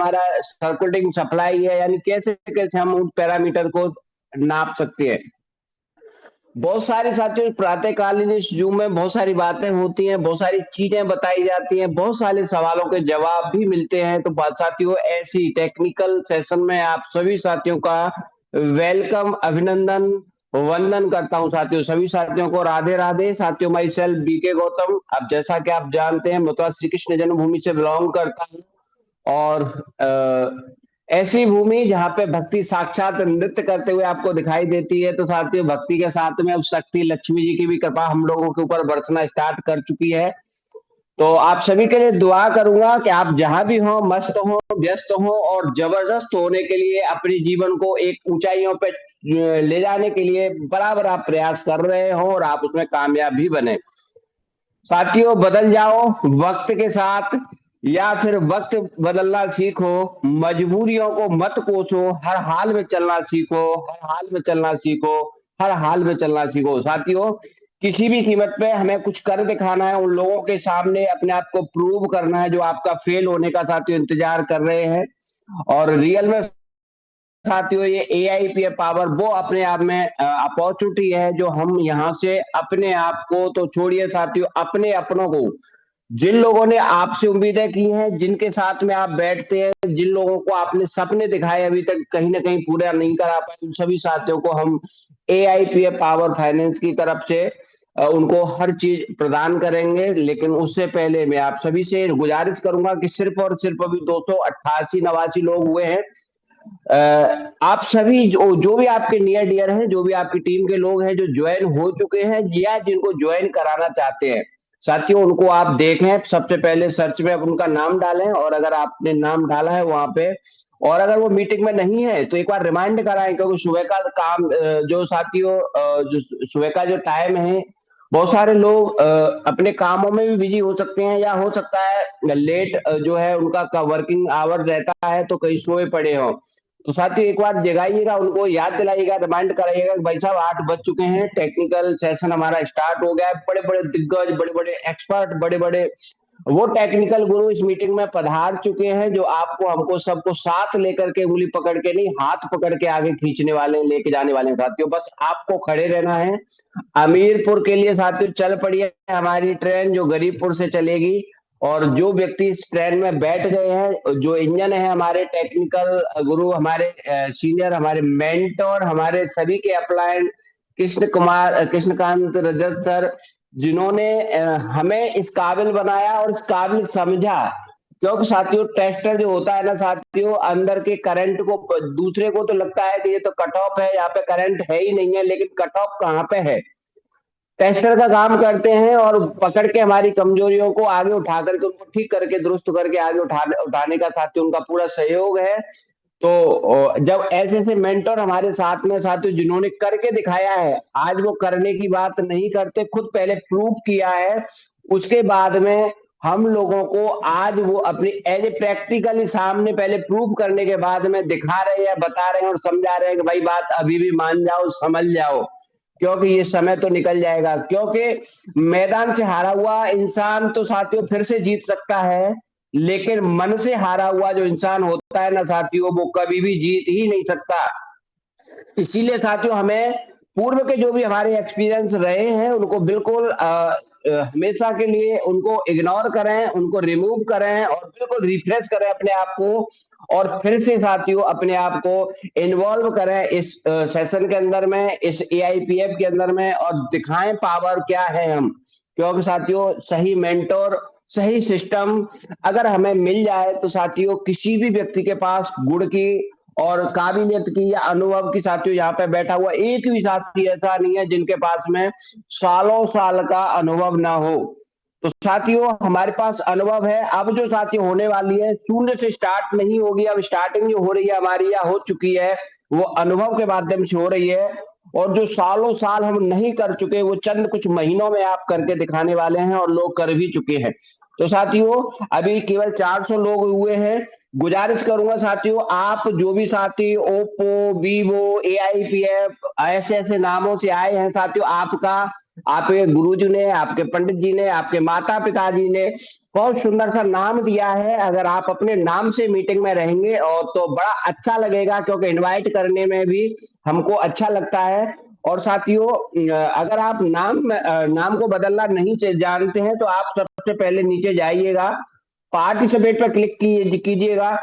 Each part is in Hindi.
हमारा सर्कुलेटिंग सप्लाई है, यानी कैसे कैसे हम उस पैरामीटर को नाप सकते हैं। बहुत सारी साथियों प्रातःकालीन इस जूम में बहुत सारी बातें होती हैं, बहुत सारी चीजें बताई जाती हैं, बहुत सारे सवालों के जवाब भी मिलते हैं। तो साथियों ऐसी टेक्निकल सेशन में आप सभी साथियों का वेलकम, अभिनंदन, वंदन करता हूं। साथियों सभी साथियों को राधे राधे। साथियों माई सेल्फ बीके गौतम, अब जैसा कि आप जानते हैं मैं तो श्री कृष्ण जन्मभूमि से बिलोंग करता हूँ, और ऐसी भूमि जहाँ पे भक्ति साक्षात नृत्य करते हुए आपको दिखाई देती है। तो साथियों भक्ति के साथ में अब शक्ति लक्ष्मी जी की भी कृपा हम लोगों के ऊपर बरसना स्टार्ट कर चुकी है। तो आप सभी के लिए दुआ करूंगा कि आप जहां भी हो, मस्त हो, व्यस्त हो, और जबरदस्त होने के लिए अपने जीवन को एक ऊंचाइयों पे ले जाने के लिए बराबर आप प्रयास कर रहे हो, और आप उसमें कामयाब भी बने। साथियों बदल जाओ वक्त के साथ, या फिर वक्त बदलना सीखो, मजबूरियों को मत कोसो, हर हाल में चलना सीखो, हर हाल में चलना सीखो, हर हाल में चलना सीखो। साथियों किसी भी कीमत पे हमें कुछ कर दिखाना है, उन लोगों के सामने अपने आप को प्रूव करना है जो आपका फेल होने का साथियों इंतजार कर रहे हैं। और रियल में साथियों ये एआईपीएफ पावर वो अपने आप में अपॉर्चुनिटी है जो हम यहाँ से अपने आप को तो छोड़िए साथियों, अपने अपनों को, जिन लोगों ने आपसे उम्मीदें की हैं, जिनके साथ में आप बैठते हैं, जिन लोगों को आपने सपने दिखाए अभी तक कहीं ना कहीं पूरा नहीं करा पाए, उन सभी साथियों को हम एआईपीएफ पावर फाइनेंस की तरफ से उनको हर चीज प्रदान करेंगे। लेकिन उससे पहले मैं आप सभी से गुजारिश करूंगा कि सिर्फ और सिर्फ अभी 288 नवासी लोग हुए हैं। आप सभी जो भी आपके नियर डियर हैं, जो भी आपकी टीम के लोग हैं जो ज्वाइन हो चुके हैं या जिनको ज्वाइन कराना चाहते हैं, साथियों उनको आप देखें। सबसे पहले सर्च में उनका नाम डालें, और अगर आपने नाम डाला है वहां पे, और अगर वो मीटिंग में नहीं है तो एक बार रिमाइंड कराएं, क्योंकि सुबह का काम जो साथियों जो सुबह का जो टाइम है, बहुत सारे लोग अपने कामों में भी बिजी हो सकते हैं, या हो सकता है लेट जो है उनका वर्किंग आवर रहता है, तो कहीं सोए पड़े हो। तो साथियों एक बार जगाइएगा, उनको याद दिलाइएगा, रिमाइंड कराइएगा कि भाई साहब 8 बज चुके हैं, टेक्निकल सेशन हमारा स्टार्ट हो गया है। बड़े बड़े दिग्गज, बड़े बड़े एक्सपर्ट, बड़े बड़े वो टेक्निकल गुरु इस मीटिंग में पधार चुके हैं, जो आपको हमको सबको साथ लेकर के, उंगली पकड़ के नहीं, हाथ पकड़ के आगे खींचने वाले, लेके जाने वाले हैं। साथियों बस आपको खड़े रहना है। अमीरपुर के लिए साथियों चल पड़ी है हमारी ट्रेन, जो गरीबपुर से चलेगी। और जो व्यक्ति इस ट्रेन में बैठ गए हैं, जो इंजन है हमारे टेक्निकल गुरु, हमारे सीनियर, हमारे मेंटोर, हमारे सभी के अपलाइन कृष्णकांत रजत सर, जिन्होंने हमें इस काबिल बनाया और इस काबिल समझा। क्योंकि साथियों टेस्टर जो होता है ना साथियों, अंदर के करंट को, दूसरे को तो लगता है कि ये तो कट ऑफ है, यहाँ पे करंट है ही नहीं है, लेकिन कट ऑफ कहाँ पे है? टेस्टर का काम करते हैं, और पकड़ के हमारी कमजोरियों को आगे उठा करके उनको ठीक करके दुरुस्त करके आगे उठाने का साथियों उनका पूरा सहयोग है। तो जब ऐसे ऐसे मेंटर हमारे साथ में साथियों, जिन्होंने करके दिखाया है, आज वो करने की बात नहीं करते, खुद पहले प्रूव किया है, उसके बाद में हम लोगों को आज वो अपनी एज ए प्रैक्टिकली सामने पहले प्रूव करने के बाद में दिखा रहे हैं, बता रहे हैं और समझा रहे हैं कि भाई बात अभी भी मान जाओ, समझ जाओ, क्योंकि ये समय तो निकल जाएगा। क्योंकि मैदान से हारा हुआ इंसान तो साथियों फिर से जीत सकता है, लेकिन मन से हारा हुआ जो इंसान होता है ना साथियों, वो कभी भी जीत ही नहीं सकता। इसीलिए साथियों हमें पूर्व के जो भी हमारे एक्सपीरियंस रहे हैं उनको बिल्कुल हमेशा के लिए उनको इग्नोर करें, उनको रिमूव करें, और बिल्कुल रिफ्रेश करें अपने आप को, और फिर से साथियों अपने आप को इन्वॉल्व करें इस सेशन के अंदर में, इस एआईपीएफ के अंदर में, और दिखाएं पावर क्या है हम। क्योंकि साथियों सही मेंटोर, सही सिस्टम अगर हमें मिल जाए तो साथियों किसी भी व्यक्ति के पास गुण की और काबिलियत की या अनुभव की, साथियों यहाँ पे बैठा हुआ एक भी साथी ऐसा नहीं है जिनके पास में सालों साल का अनुभव ना हो। तो साथियों हमारे पास अनुभव है। अब जो साथियों होने वाली है, शून्य से स्टार्ट नहीं होगी, अब स्टार्टिंग जो हो रही है हमारी या हो चुकी है, वो अनुभव के माध्यम से हो रही है। और जो सालों साल हम नहीं कर चुके, वो चंद कुछ महीनों में आप करके दिखाने वाले हैं, और लोग कर भी चुके हैं। तो साथियों अभी केवल 400 लोग हुए हैं। गुजारिश करूंगा साथियों, आप जो भी साथी ओप्पो, वीवो, एआईपीएफ ऐसे ऐसे नामों से आए हैं साथियों, आपका आपके गुरुजी ने, आपके पंडित जी ने, आपके माता पिताजी ने बहुत सुंदर सा नाम दिया है। अगर आप अपने नाम से मीटिंग में रहेंगे और तो बड़ा अच्छा लगेगा, क्योंकि इनवाइट करने में भी हमको अच्छा लगता है। और साथियों, अगर आप नाम को बदलना नहीं जानते हैं तो आप सबसे पहले नीचे जाइएगा, पार्टिसिपेट पर क्लिक कीजिएगा।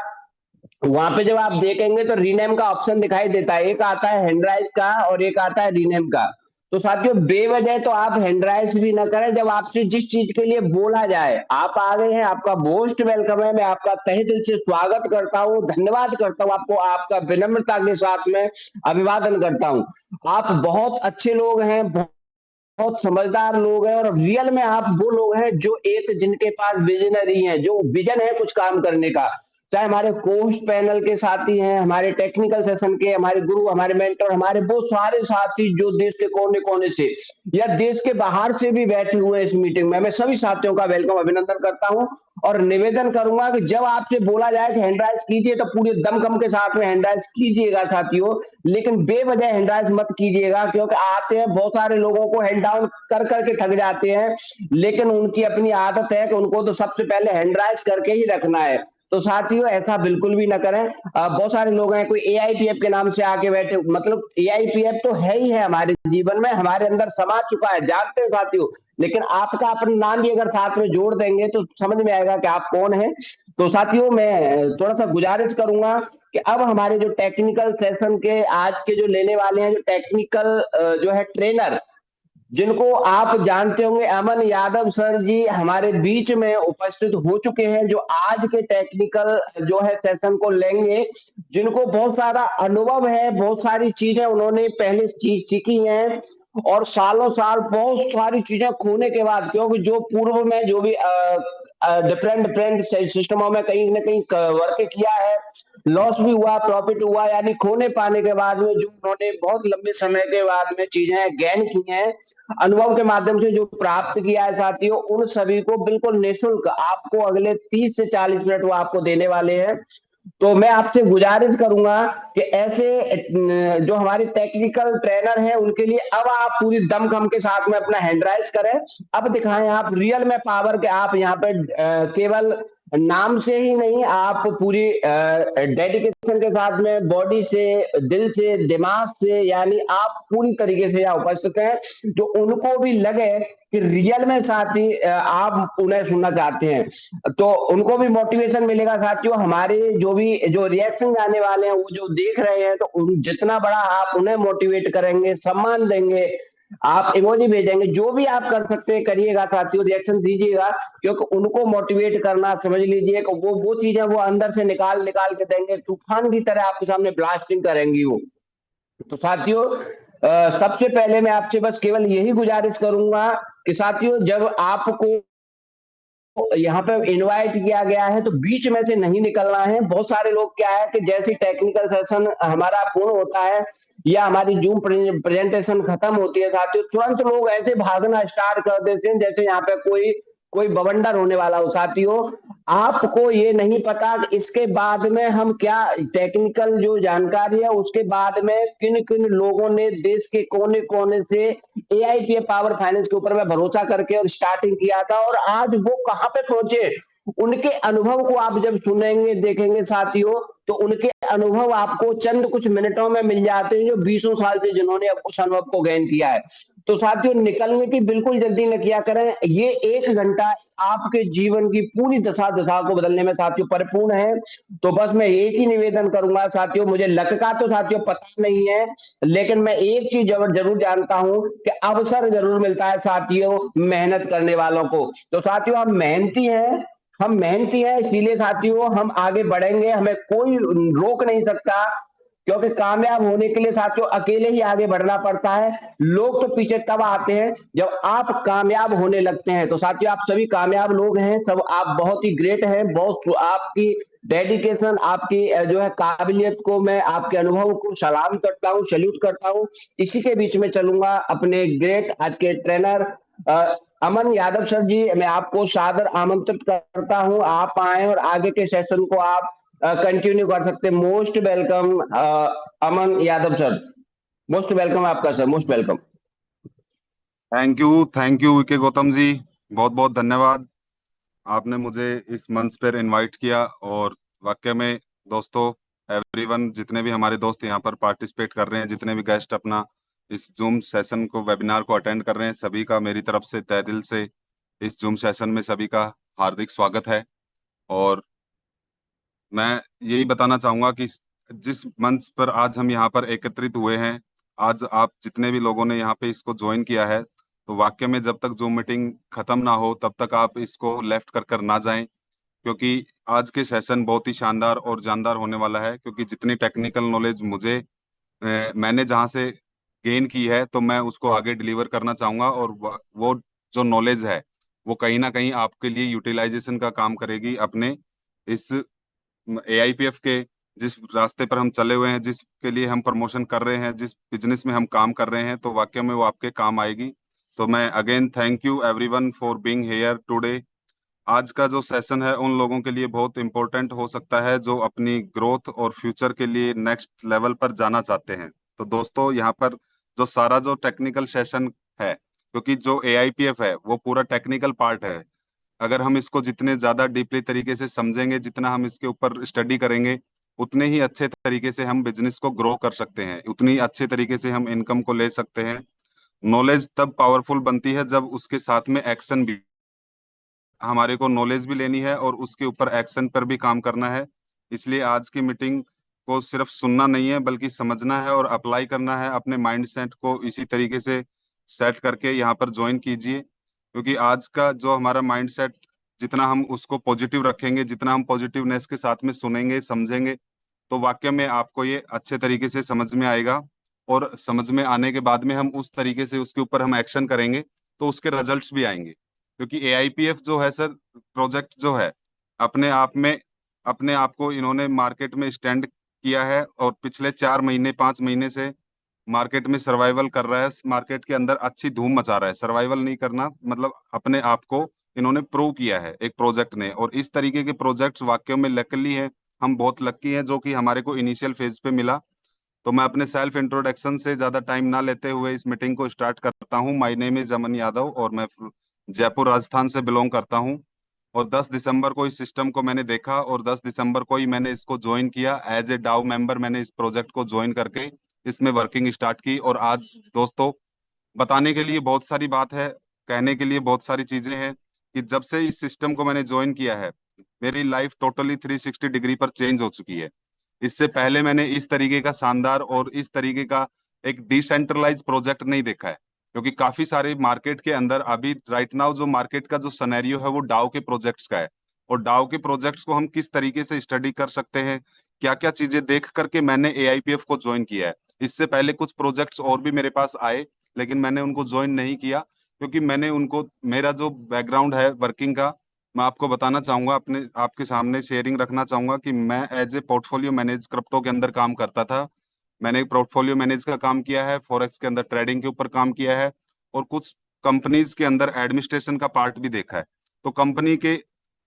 वहां पे जब आप देखेंगे तो रीनेम का ऑप्शन दिखाई देता है, एक आता है हैंडराइज का और एक आता है रीनेम का। तो साथियों, बेवजह तो आप हैंडराइज भी ना करें। जब आपसे जिस चीज के लिए बोला जाए, आप आ गए हैं, आपका मोस्ट वेलकम है। मैं आपका तहे दिल से स्वागत करता हूँ, धन्यवाद करता हूँ आपको, आपका विनम्रता के साथ में अभिवादन करता हूँ। आप बहुत अच्छे लोग हैं, बहुत समझदार लोग हैं, और रियल में आप वो लोग हैं जो एक जिनके पास विजनरी है, जो विजन है कुछ काम करने का। चाहे हमारे कोस्ट पैनल के साथी हैं, हमारे टेक्निकल सेशन के हमारे गुरु, हमारे मेंटर, हमारे वो सारे साथी जो देश के कोने कोने से या देश के बाहर से भी बैठे हुए हैं इस मीटिंग में, मैं सभी साथियों का वेलकम अभिनंदन करता हूं। और निवेदन करूंगा कि जब आपसे बोला जाए कि हैंडराइज कीजिए तो पूरे दमखम के साथ में हैंडराइज कीजिएगा साथियों, लेकिन बेवजह हैंडराइज मत कीजिएगा, क्योंकि आते हैं बहुत सारे लोगों को हैंड डाउन कर करके थक जाते हैं, लेकिन उनकी अपनी आदत है कि उनको तो सबसे पहले हैंडराइज करके ही रखना है। तो साथियों, ऐसा बिल्कुल भी ना करें। बहुत सारे लोग हैं, कोई एआईपीएफ के नाम से आके बैठे, मतलब एआईपीएफ तो है ही है हमारे जीवन में, हमारे अंदर समा चुका है, जानते हैं साथियों। लेकिन आपका अपना नाम भी अगर साथ में जोड़ देंगे तो समझ में आएगा कि आप कौन है। तो साथियों, मैं थोड़ा सा गुजारिश करूंगा कि अब हमारे जो टेक्निकल सेशन के आज के जो लेने वाले हैं, जो टेक्निकल जो है ट्रेनर, जिनको आप जानते होंगे, अमन यादव सर जी हमारे बीच में उपस्थित हो चुके हैं, जो आज के टेक्निकल जो है सेशन को लेंगे, जिनको बहुत सारा अनुभव है, बहुत सारी चीजें उन्होंने पहले सीखी हैं, और सालों साल बहुत सारी चीजें खोने के बाद, क्योंकि जो पूर्व में जो भी डिफरेंट डिफरेंट सिस्टमों में कहीं ना कहीं वर्क किया है, लॉस भी हुआ, प्रॉफिट हुआ, यानी खोने पाने के बाद में जो उन्होंने बहुत लंबे समय के बाद में चीजें गेन की हैं, अनुभव के माध्यम से जो प्राप्त किया है साथियों, उन सभी को बिल्कुल निःशुल्क आपको अगले 30 से 40 मिनट वो आपको देने वाले हैं। तो मैं आपसे गुजारिश करूंगा कि ऐसे जो हमारे टेक्निकल ट्रेनर हैं उनके लिए अब आप पूरी दमखम के साथ में अपना हैंडराइज करें। अब दिखाएं आप रियल में पावर के, आप यहाँ पे केवल नाम से ही नहीं, आप पूरी डेडिकेशन के साथ में, बॉडी से, दिल से, दिमाग से, यानी आप पूरी तरीके से यहाँ उपस्थित हैं, जो उनको भी लगे कि रियल में साथी आप उन्हें सुनना चाहते हैं, तो उनको भी मोटिवेशन मिलेगा साथियों। हमारे जो भी जो रिएक्शन आने वाले हैं, वो जो देख रहे हैं, तो जितना बड़ा आप उन्हें मोटिवेट करेंगे, सम्मान देंगे, आप इमोजी भेजेंगे, जो भी आप कर सकते हैं करिएगा साथियों, रिएक्शन दीजिएगा, क्योंकि उनको मोटिवेट करना, समझ लीजिए कि वो चीजें वो अंदर से निकाल निकाल के देंगे, तूफान की तरह आपके सामने ब्लास्टिंग करेंगी वो। तो साथियों, सबसे पहले मैं आपसे बस केवल यही गुजारिश करूंगा कि साथियों, जब आपको यहाँ पे इनवाइट किया गया है तो बीच में से नहीं निकलना है। बहुत सारे लोग क्या है कि जैसे टेक्निकल सेशन हमारा पूर्ण होता है या हमारी जूम प्रेजेंटेशन खत्म होती है साथियों, तुरंत लोग ऐसे भागना स्टार्ट कर देते हैं जैसे यहाँ पे कोई कोई बवंडर होने वाला हो साथियों। आपको ये नहीं पता कि इसके बाद में हम क्या टेक्निकल जो जानकारी है, उसके बाद में किन किन लोगों ने देश के कोने कोने से एआईपीएफ पावर फाइनेंस के ऊपर में भरोसा करके और स्टार्टिंग किया था, और आज वो कहां पे पहुंचे। उनके अनुभव को आप जब सुनेंगे, देखेंगे साथियों, तो उनके अनुभव आपको चंद कुछ मिनटों में मिल जाते हैं, जो 20 साल से जिन्होंने उस अनुभव को गेन किया है। तो साथियों, निकलने की बिल्कुल जल्दी न किया करें। ये 1 घंटा आपके जीवन की पूरी दशा दशा को बदलने में साथियों परिपूर्ण है। तो बस मैं एक ही निवेदन करूंगा साथियों, मुझे लक का तो साथियों पता नहीं है, लेकिन मैं एक चीज जरूर जानता हूं कि अवसर जरूर मिलता है साथियों मेहनत करने वालों को। तो साथियों, हम मेहनती हैं, इसीलिए साथियों हम आगे बढ़ेंगे, हमें कोई रोक नहीं सकता, क्योंकि कामयाब होने के लिए साथियों अकेले ही आगे बढ़ना पड़ता है। लोग तो पीछे तब आते हैं जब आप कामयाब होने लगते हैं। तो साथियों, आप सभी कामयाब लोग हैं, सब आप बहुत ही ग्रेट हैं, बहुत आपकी डेडिकेशन, आपकी जो है काबिलियत को, मैं आपके अनुभव को सलाम करता हूँ, सैल्यूट करता हूँ। इसी के बीच में चलूंगा अपने ग्रेट आज के ट्रेनर अमन यादव सर जी, मैं आपको सादर आमंत्रित करता हूं, आप आए और आगे के सेशन को आप कंटिन्यू कर सकते हैं। Most welcome Aman Yadav sir, most welcome आपका sir, most welcome. Thank you VK Gautam ji. बहुत बहुत धन्यवाद। आपने मुझे इस मंच पर इनवाइट किया। और वाकई में दोस्तों, एवरीवन, जितने भी हमारे दोस्त यहाँ पर पार्टिसिपेट कर रहे हैं, जितने भी गेस्ट अपना इस जूम सेशन को, वेबिनार को अटेंड कर रहे हैं, सभी का मेरी तरफ से तहे दिल से इस जूम सेशन में सभी का हार्दिक स्वागत है। और मैं यही बताना चाहूंगा कि जिस मंच पर आज हम यहाँ पर एकत्रित हुए हैं, आज आप जितने भी लोगों ने यहाँ पे इसको ज्वाइन किया है, तो वाकई में जब तक जूम मीटिंग खत्म ना हो तब तक आप इसको लेफ्ट कर कर ना जाएं। क्योंकि आज के सेशन बहुत ही शानदार और जानदार होने वाला है। क्योंकि जितनी टेक्निकल नॉलेज मैंने जहाँ से गेन की है, तो मैं उसको आगे डिलीवर करना चाहूंगा। और वो जो नॉलेज है, वो कहीं ना कहीं आपके लिए यूटिलाइजेशन का काम करेगी अपने इस एआईपीएफ के जिस रास्ते पर हम चले हुए हैं, जिसके लिए हम प्रमोशन कर रहे हैं, जिस बिजनेस में हम काम कर रहे हैं, तो वाकई में वो आपके काम आएगी। तो मैं again thank you everyone for being here today. आज का जो सेशन है उन लोगों के लिए बहुत इंपॉर्टेंट हो सकता है जो अपनी ग्रोथ और फ्यूचर के लिए नेक्स्ट लेवल पर जाना चाहते हैं। तो दोस्तों, यहाँ पर जो सारा जो टेक्निकल सेशन है, क्योंकि जो एआईपीएफ है वो पूरा टेक्निकल पार्ट है। अगर हम इसको जितने ज्यादा डीपली तरीके से समझेंगे, जितना हम इसके ऊपर स्टडी करेंगे, उतने ही अच्छे तरीके से हम बिजनेस को ग्रो कर सकते हैं, उतनी अच्छे तरीके से हम इनकम को ले सकते हैं। नॉलेज तब पावरफुल बनती है जब उसके साथ में एक्शन भी, हमारे को नॉलेज भी लेनी है और उसके ऊपर एक्शन पर भी काम करना है। इसलिए आज की मीटिंग को सिर्फ सुनना नहीं है, बल्कि समझना है और अप्लाई करना है। अपने माइंड सेट को इसी तरीके से सेट करके यहाँ पर ज्वाइन कीजिए। क्योंकि आज का जो हमारा माइंड सेट, जितना हम उसको पॉजिटिव रखेंगे, जितना हम पॉजिटिवनेस के साथ में सुनेंगे समझेंगे, तो वाकई में आपको ये अच्छे तरीके से समझ में आएगा। और समझ में आने के बाद में हम उस तरीके से उसके ऊपर हम एक्शन करेंगे, तो उसके रिजल्ट्स भी आएंगे। क्योंकि एआईपीएफ जो है सर, प्रोजेक्ट जो है, अपने आप में अपने आप को इन्होंने मार्केट में स्टैंड किया है और पिछले 4 महीने 5 महीने से मार्केट में सर्वाइवल कर रहा है। मार्केट के अंदर अच्छी धूम मचा रहा है। सर्वाइवल नहीं करना मतलब अपने आप को इन्होंने प्रूव किया है एक प्रोजेक्ट ने। और इस तरीके के प्रोजेक्ट्स वाकई में लकीली है, हम बहुत लकी हैं जो कि हमारे को इनिशियल फेज पे मिला। तो मैं अपने सेल्फ इंट्रोडक्शन से ज्यादा टाइम ना लेते हुए इस मीटिंग को स्टार्ट करता हूँ। माय नेम इज अमन यादव और मैं जयपुर राजस्थान से बिलोंग करता हूँ। और 10 दिसंबर को इस सिस्टम को मैंने देखा और 10 दिसंबर को ही मैंने इसको ज्वाइन किया। एज ए डाउ मेंबर मैंने इस प्रोजेक्ट को ज्वाइन करके इसमें वर्किंग स्टार्ट की। और आज दोस्तों, बताने के लिए बहुत सारी बात है, कहने के लिए बहुत सारी चीजें हैं कि जब से इस सिस्टम को मैंने ज्वाइन किया है, मेरी लाइफ टोटली 360 डिग्री पर चेंज हो चुकी है। इससे पहले मैंने इस तरीके का शानदार और इस तरीके का एक डिसेंट्रलाइज प्रोजेक्ट नहीं देखा है। क्योंकि काफी सारे मार्केट के अंदर अभी राइट नाउ जो मार्केट का जो सनेरियो है वो डाउ के प्रोजेक्ट्स का है। और डाउ के प्रोजेक्ट्स को हम किस तरीके से स्टडी कर सकते हैं, क्या क्या चीजें देख करके मैंने एआईपीएफ को ज्वाइन किया है। इससे पहले कुछ प्रोजेक्ट्स और भी मेरे पास आए, लेकिन मैंने उनको ज्वाइन नहीं किया। क्योंकि मैंने उनको, मेरा जो बैकग्राउंड है वर्किंग का, मैं आपको बताना चाहूंगा, अपने आपके सामने शेयरिंग रखना चाहूंगा कि मैं as a portfolio manage crypto के अंदर काम करता था। मैंने पोर्टफोलियो मैनेज का काम किया है, फॉरेक्स के अंदर ट्रेडिंग के ऊपर काम किया है, और कुछ कंपनीज के अंदर एडमिनिस्ट्रेशन का पार्ट भी देखा है। तो कंपनी के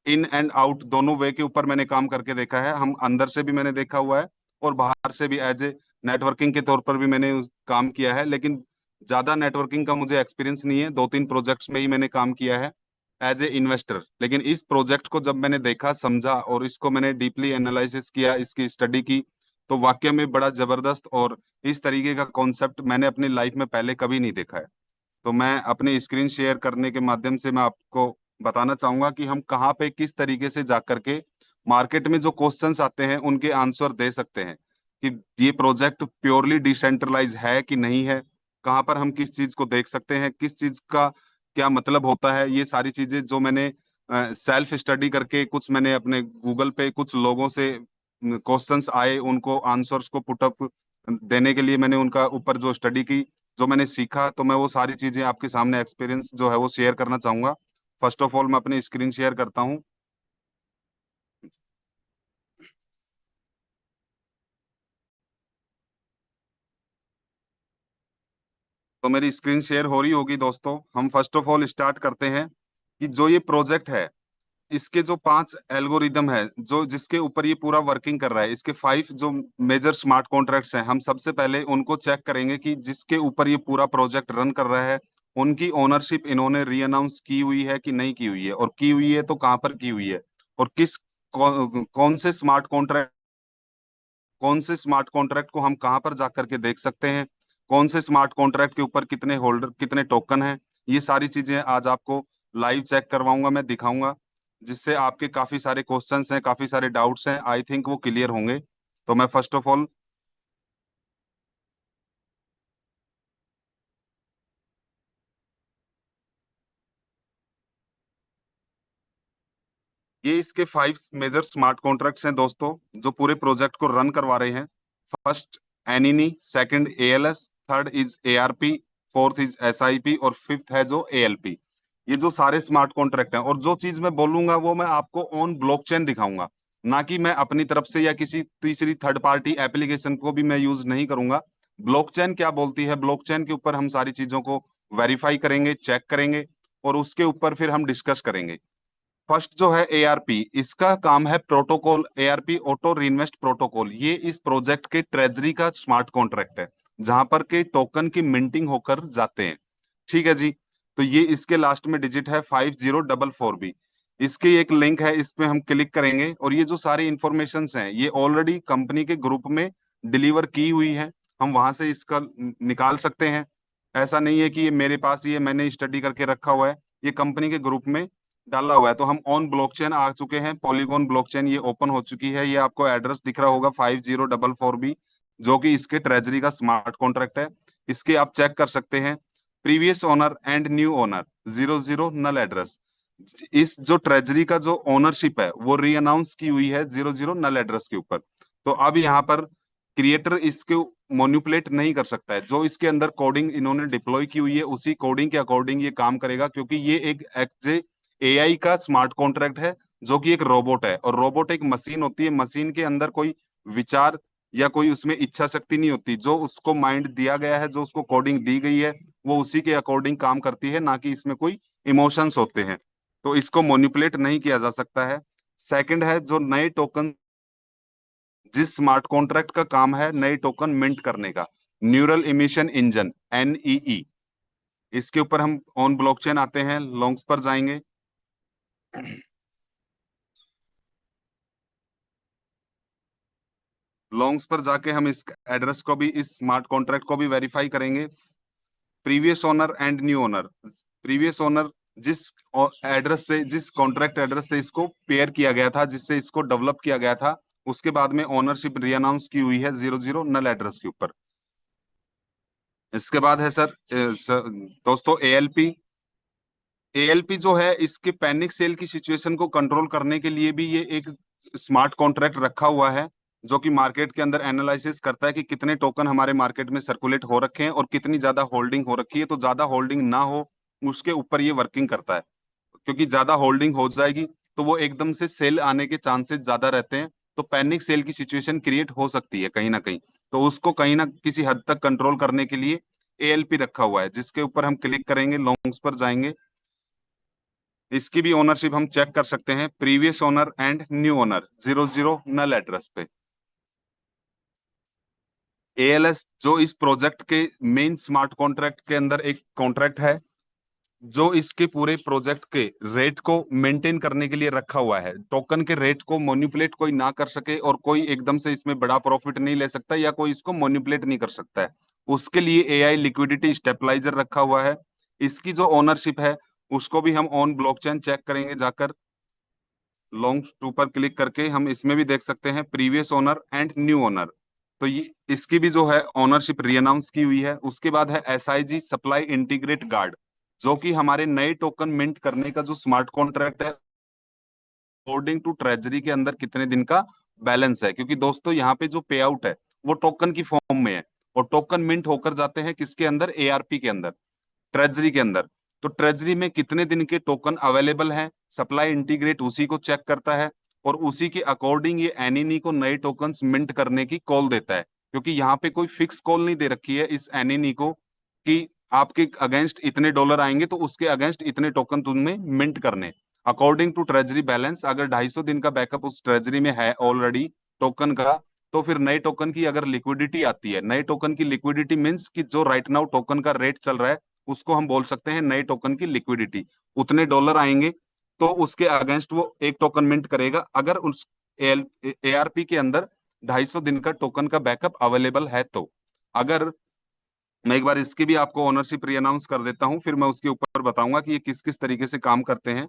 इन एंड आउट दोनों वे के ऊपर मैंने काम करके देखा है। हम अंदर से भी मैंने देखा हुआ है और बाहर से भी, एज ए नेटवर्किंग के तौर पर भी मैंने काम किया है। लेकिन ज्यादा नेटवर्किंग का मुझे एक्सपीरियंस नहीं है, 2-3 प्रोजेक्ट्स में ही मैंने काम किया है एज ए इन्वेस्टर। लेकिन इस प्रोजेक्ट को जब मैंने देखा, समझा और इसको मैंने डीपली एनालिसिस किया, इसकी स्टडी की, तो वाकई में बड़ा जबरदस्त और इस तरीके का कॉन्सेप्ट मैंने अपनी लाइफ में पहले कभी नहीं देखा है। तो मैं अपनी स्क्रीन शेयर करने के माध्यम से मैं आपको बताना चाहूंगा कि हम कहाँ पे किस तरीके से जा करके मार्केट में जो क्वेश्चंस आते हैं उनके आंसर दे सकते हैं कि ये प्रोजेक्ट प्योरली डिसेंट्रलाइज है कि नहीं है। कहाँ पर हम किस चीज को देख सकते हैं, किस चीज का क्या मतलब होता है। ये सारी चीजें जो मैंने सेल्फ स्टडी करके, कुछ मैंने अपने गूगल पे कुछ लोगों से क्वेश्चंस आए, उनको आंसर्स को पुटअप देने के लिए मैंने उनका ऊपर जो स्टडी की, जो मैंने सीखा, तो मैं वो सारी चीजें आपके सामने एक्सपीरियंस जो है वो शेयर करना चाहूंगा। फर्स्ट ऑफ ऑल मैं अपनी स्क्रीन शेयर करता हूँ। तो मेरी स्क्रीन शेयर हो रही होगी दोस्तों। हम फर्स्ट ऑफ ऑल स्टार्ट करते हैं कि जो ये प्रोजेक्ट है, इसके जो 5 एल्गोरिदम है, जो जिसके ऊपर ये पूरा वर्किंग कर रहा है, इसके 5 जो मेजर स्मार्ट कॉन्ट्रैक्ट्स हैं, हम सबसे पहले उनको चेक करेंगे कि जिसके ऊपर ये पूरा प्रोजेक्ट रन कर रहा है उनकी ओनरशिप इन्होंने री अनाउंस की हुई है कि नहीं की हुई है, और की हुई है तो कहां पर की हुई है, और कौन से स्मार्ट कॉन्ट्रैक्ट को हम कहां पर जाकर के देख सकते हैं, कौन से स्मार्ट कॉन्ट्रैक्ट के ऊपर कितने होल्डर, कितने टोकन हैं, ये सारी चीजें आज आपको लाइव चेक करवाऊंगा, मैं दिखाऊंगा, जिससे आपके काफी सारे क्वेश्चंस हैं, काफी सारे डाउट्स हैं, आई थिंक वो क्लियर होंगे। तो मैं फर्स्ट ऑफ ऑल ये इसके 5 मेजर स्मार्ट कॉन्ट्रैक्ट्स हैं दोस्तों, जो पूरे प्रोजेक्ट को रन करवा रहे हैं। फर्स्ट एनिनी, second ALS, third is ARP, fourth is SIP, और फिफ्थ है जो एएलपी। ये जो सारे स्मार्ट कॉन्ट्रैक्ट हैं, और जो चीज मैं बोलूंगा वो मैं आपको ऑन ब्लॉकचेन दिखाऊंगा, ना कि मैं अपनी तरफ से या किसी तीसरी थर्ड पार्टी एप्लीकेशन को भी मैं यूज नहीं करूंगा। ब्लॉकचेन क्या बोलती है, ब्लॉकचेन के ऊपर हम सारी चीजों को वेरीफाई करेंगे, चेक करेंगे, और उसके ऊपर फिर हम डिस्कस करेंगे। फर्स्ट जो है एआरपी, इसका काम है protocol, ARP auto reinvest protocol. ये इस प्रोजेक्ट के ट्रेजरी का स्मार्ट कॉन्ट्रैक्ट है, जहां पर के टोकन की मिंटिंग होकर जाते हैं। ठीक है जी। तो ये इसके लास्ट में डिजिट है 5044B। इसकी एक लिंक है, इस पे हम क्लिक करेंगे, और ये जो सारी इंफॉर्मेशन हैं ये ऑलरेडी कंपनी के ग्रुप में डिलीवर की हुई है, हम वहां से इसका निकाल सकते हैं। ऐसा नहीं है कि ये मेरे पास, ये मैंने स्टडी करके रखा हुआ है, ये कंपनी के ग्रुप में डाला हुआ है। तो हम ऑन ब्लॉकचेन आ चुके हैं, पॉलीगॉन ब्लॉकचेन ये ओपन हो चुकी है, ये आपको एड्रेस दिख रहा होगा 5044B, जो कि इसके ट्रेजरी का स्मार्ट कॉन्ट्रैक्ट है। इसके आप चेक कर सकते हैं, previous owner and new owner 00 null address. इस जो ट्रेजरी का जो ओनरशिप है वो री अनाउंस की हुई है 00 नल एड्रेस के ऊपर। तो अब यहाँ पर क्रिएटर इसके मोन्यूपुलेट नहीं कर सकता है, जो इसके अंदर कोडिंग इन्होंने डिप्लॉय की हुई है उसी कोडिंग के अकॉर्डिंग ये काम करेगा, क्योंकि ये एक एक्जे एआई का स्मार्ट कॉन्ट्रैक्ट है, जो कि एक रोबोट है, और रोबोट एक मशीन होती है, मशीन के अंदर कोई विचार या कोई उसमें इच्छा शक्ति नहीं होती। जो उसको माइंड दिया गया है, जो उसको कोडिंग दी गई है, वो उसी के अकॉर्डिंग काम करती है, ना कि इसमें कोई इमोशंस होते हैं। तो इसको मैनिपुलेट नहीं किया जा सकता है। सेकंड है जो नए टोकन, जिस स्मार्ट कॉन्ट्रैक्ट का काम है नए टोकन मिंट करने का, न्यूरल इमिशन इंजन, एनईई। इसके ऊपर हम ऑन ब्लॉकचेन आते हैं, लॉन्ग्स पर जाएंगे। लॉन्ग्स पर जाके हम इस एड्रेस को भी, इस स्मार्ट कॉन्ट्रैक्ट को भी वेरीफाई करेंगे। Previous owner and new owner, previous owner जिस एड्रेस से, जिस कॉन्ट्रैक्ट एड्रेस से इसको पेयर किया गया था, जिससे इसको डेवलप किया गया था, उसके बाद में ओनरशिप री अनाउंस की हुई है 00 नल एड्रेस के ऊपर। इसके बाद है दोस्तों एएलपी। एएलपी जो है, इसके पैनिक सेल की सिचुएशन को कंट्रोल करने के लिए भी ये एक स्मार्ट कॉन्ट्रैक्ट रखा हुआ है, जो कि मार्केट के अंदर एनालिसिस करता है कि कितने टोकन हमारे मार्केट में सर्कुलेट हो रखे हैं और कितनी ज्यादा होल्डिंग हो रखी है। तो ज्यादा होल्डिंग ना हो, उसके ऊपर ये वर्किंग करता है, क्योंकि ज्यादा होल्डिंग हो जाएगी तो वो एकदम से सेल आने के चांसेस ज्यादा रहते हैं। तो पैनिक सेल की सिचुएशन क्रिएट हो सकती है कहीं ना कहीं, तो उसको कहीं ना किसी हद तक कंट्रोल करने के लिए एएलपी रखा हुआ है, जिसके ऊपर हम क्लिक करेंगे, लॉन्ग्स पर जाएंगे। इसकी भी ओनरशिप हम चेक कर सकते हैं, previous owner and new owner 00 null address पे। एएलएस जो इस प्रोजेक्ट के मेन स्मार्ट कॉन्ट्रैक्ट के अंदर एक कॉन्ट्रैक्ट है, जो इसके पूरे प्रोजेक्ट के रेट को मेंटेन करने के लिए रखा हुआ है। टोकन के रेट को मोनिपुलेट कोई ना कर सके, और कोई एकदम से इसमें बड़ा प्रॉफिट नहीं ले सकता, या कोई इसको मोनिपुलेट नहीं कर सकता है। उसके लिए एआई लिक्विडिटी स्टेबलाइजर रखा हुआ है। इसकी जो ओनरशिप है उसको भी हम ऑन ब्लॉकचेन चेक करेंगे जाकर, लॉन्ग टू पर क्लिक करके हम इसमें भी देख सकते हैं previous owner and new owner. तो ये इसकी भी जो है ओनरशिप री अनाउंस की हुई है। उसके बाद है एसआईजी सप्लाई इंटीग्रेट गार्ड, जो कि हमारे नए टोकन मिंट करने का जो स्मार्ट कॉन्ट्रैक्ट है, अकॉर्डिंग टू ट्रेजरी के अंदर कितने दिन का बैलेंस है, क्योंकि दोस्तों यहाँ पे जो पे आउट है वो टोकन की फॉर्म में है, और टोकन मिंट होकर जाते हैं किसके अंदर, एआरपी के अंदर, ट्रेजरी के अंदर। तो ट्रेजरी में कितने दिन के टोकन अवेलेबल हैं, सप्लाई इंटीग्रेट उसी को चेक करता है, और उसी के अकॉर्डिंग ये एनईनी को नए टोकन्स मिंट करने की कॉल देता है। क्योंकि यहाँ पे कोई फिक्स कॉल नहीं दे रखी है इस एनईनी को कि आपके अगेंस्ट इतने डॉलर आएंगे तो उसके अगेंस्ट इतने टोकन तुम्हें मिंट करने। अकॉर्डिंग टू ट्रेजरी बैलेंस, अगर 250 दिन का बैकअप उस ट्रेजरी में है ऑलरेडी टोकन का, तो फिर नए टोकन की अगर लिक्विडिटी आती है, नए टोकन की लिक्विडिटी मीन्स कि जो राइट नाउ टोकन का रेट चल रहा है उसको हम बोल सकते हैं नए टोकन की लिक्विडिटी। उतने डॉलर आएंगे तो उसके अगेंस्ट वो एक टोकन मिंट करेगा, अगर उस एआरपी के अंदर 250 दिन का टोकन का बैकअप अवेलेबल है तो। अगर मैं एक बार इसकी भी आपको ओनरशिप री अनाउंस कर देता हूं, फिर मैं उसके ऊपर बताऊंगा कि ये किस किस तरीके से काम करते हैं।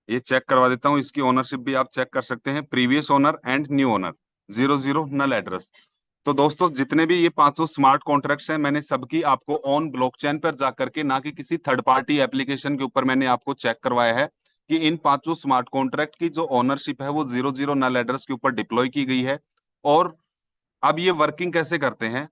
ये चेक करवा देता हूँ, इसकी ओनरशिप भी आप चेक कर सकते हैं, previous owner and new owner, 00 null address. तो दोस्तों जितने भी ये 500 स्मार्ट कॉन्ट्रैक्ट्स हैं, मैंने सबकी आपको ऑन ब्लॉकचेन पर जाकर के, ना कि किसी थर्ड पार्टी एप्लीकेशन के ऊपर, मैंने आपको चेक करवाया है कि इन 500 स्मार्ट कॉन्ट्रैक्ट की जो ओनरशिप है वो 00 नल एड्रेस के ऊपर डिप्लॉय की गई है। और अब ये वर्किंग कैसे करते हैं,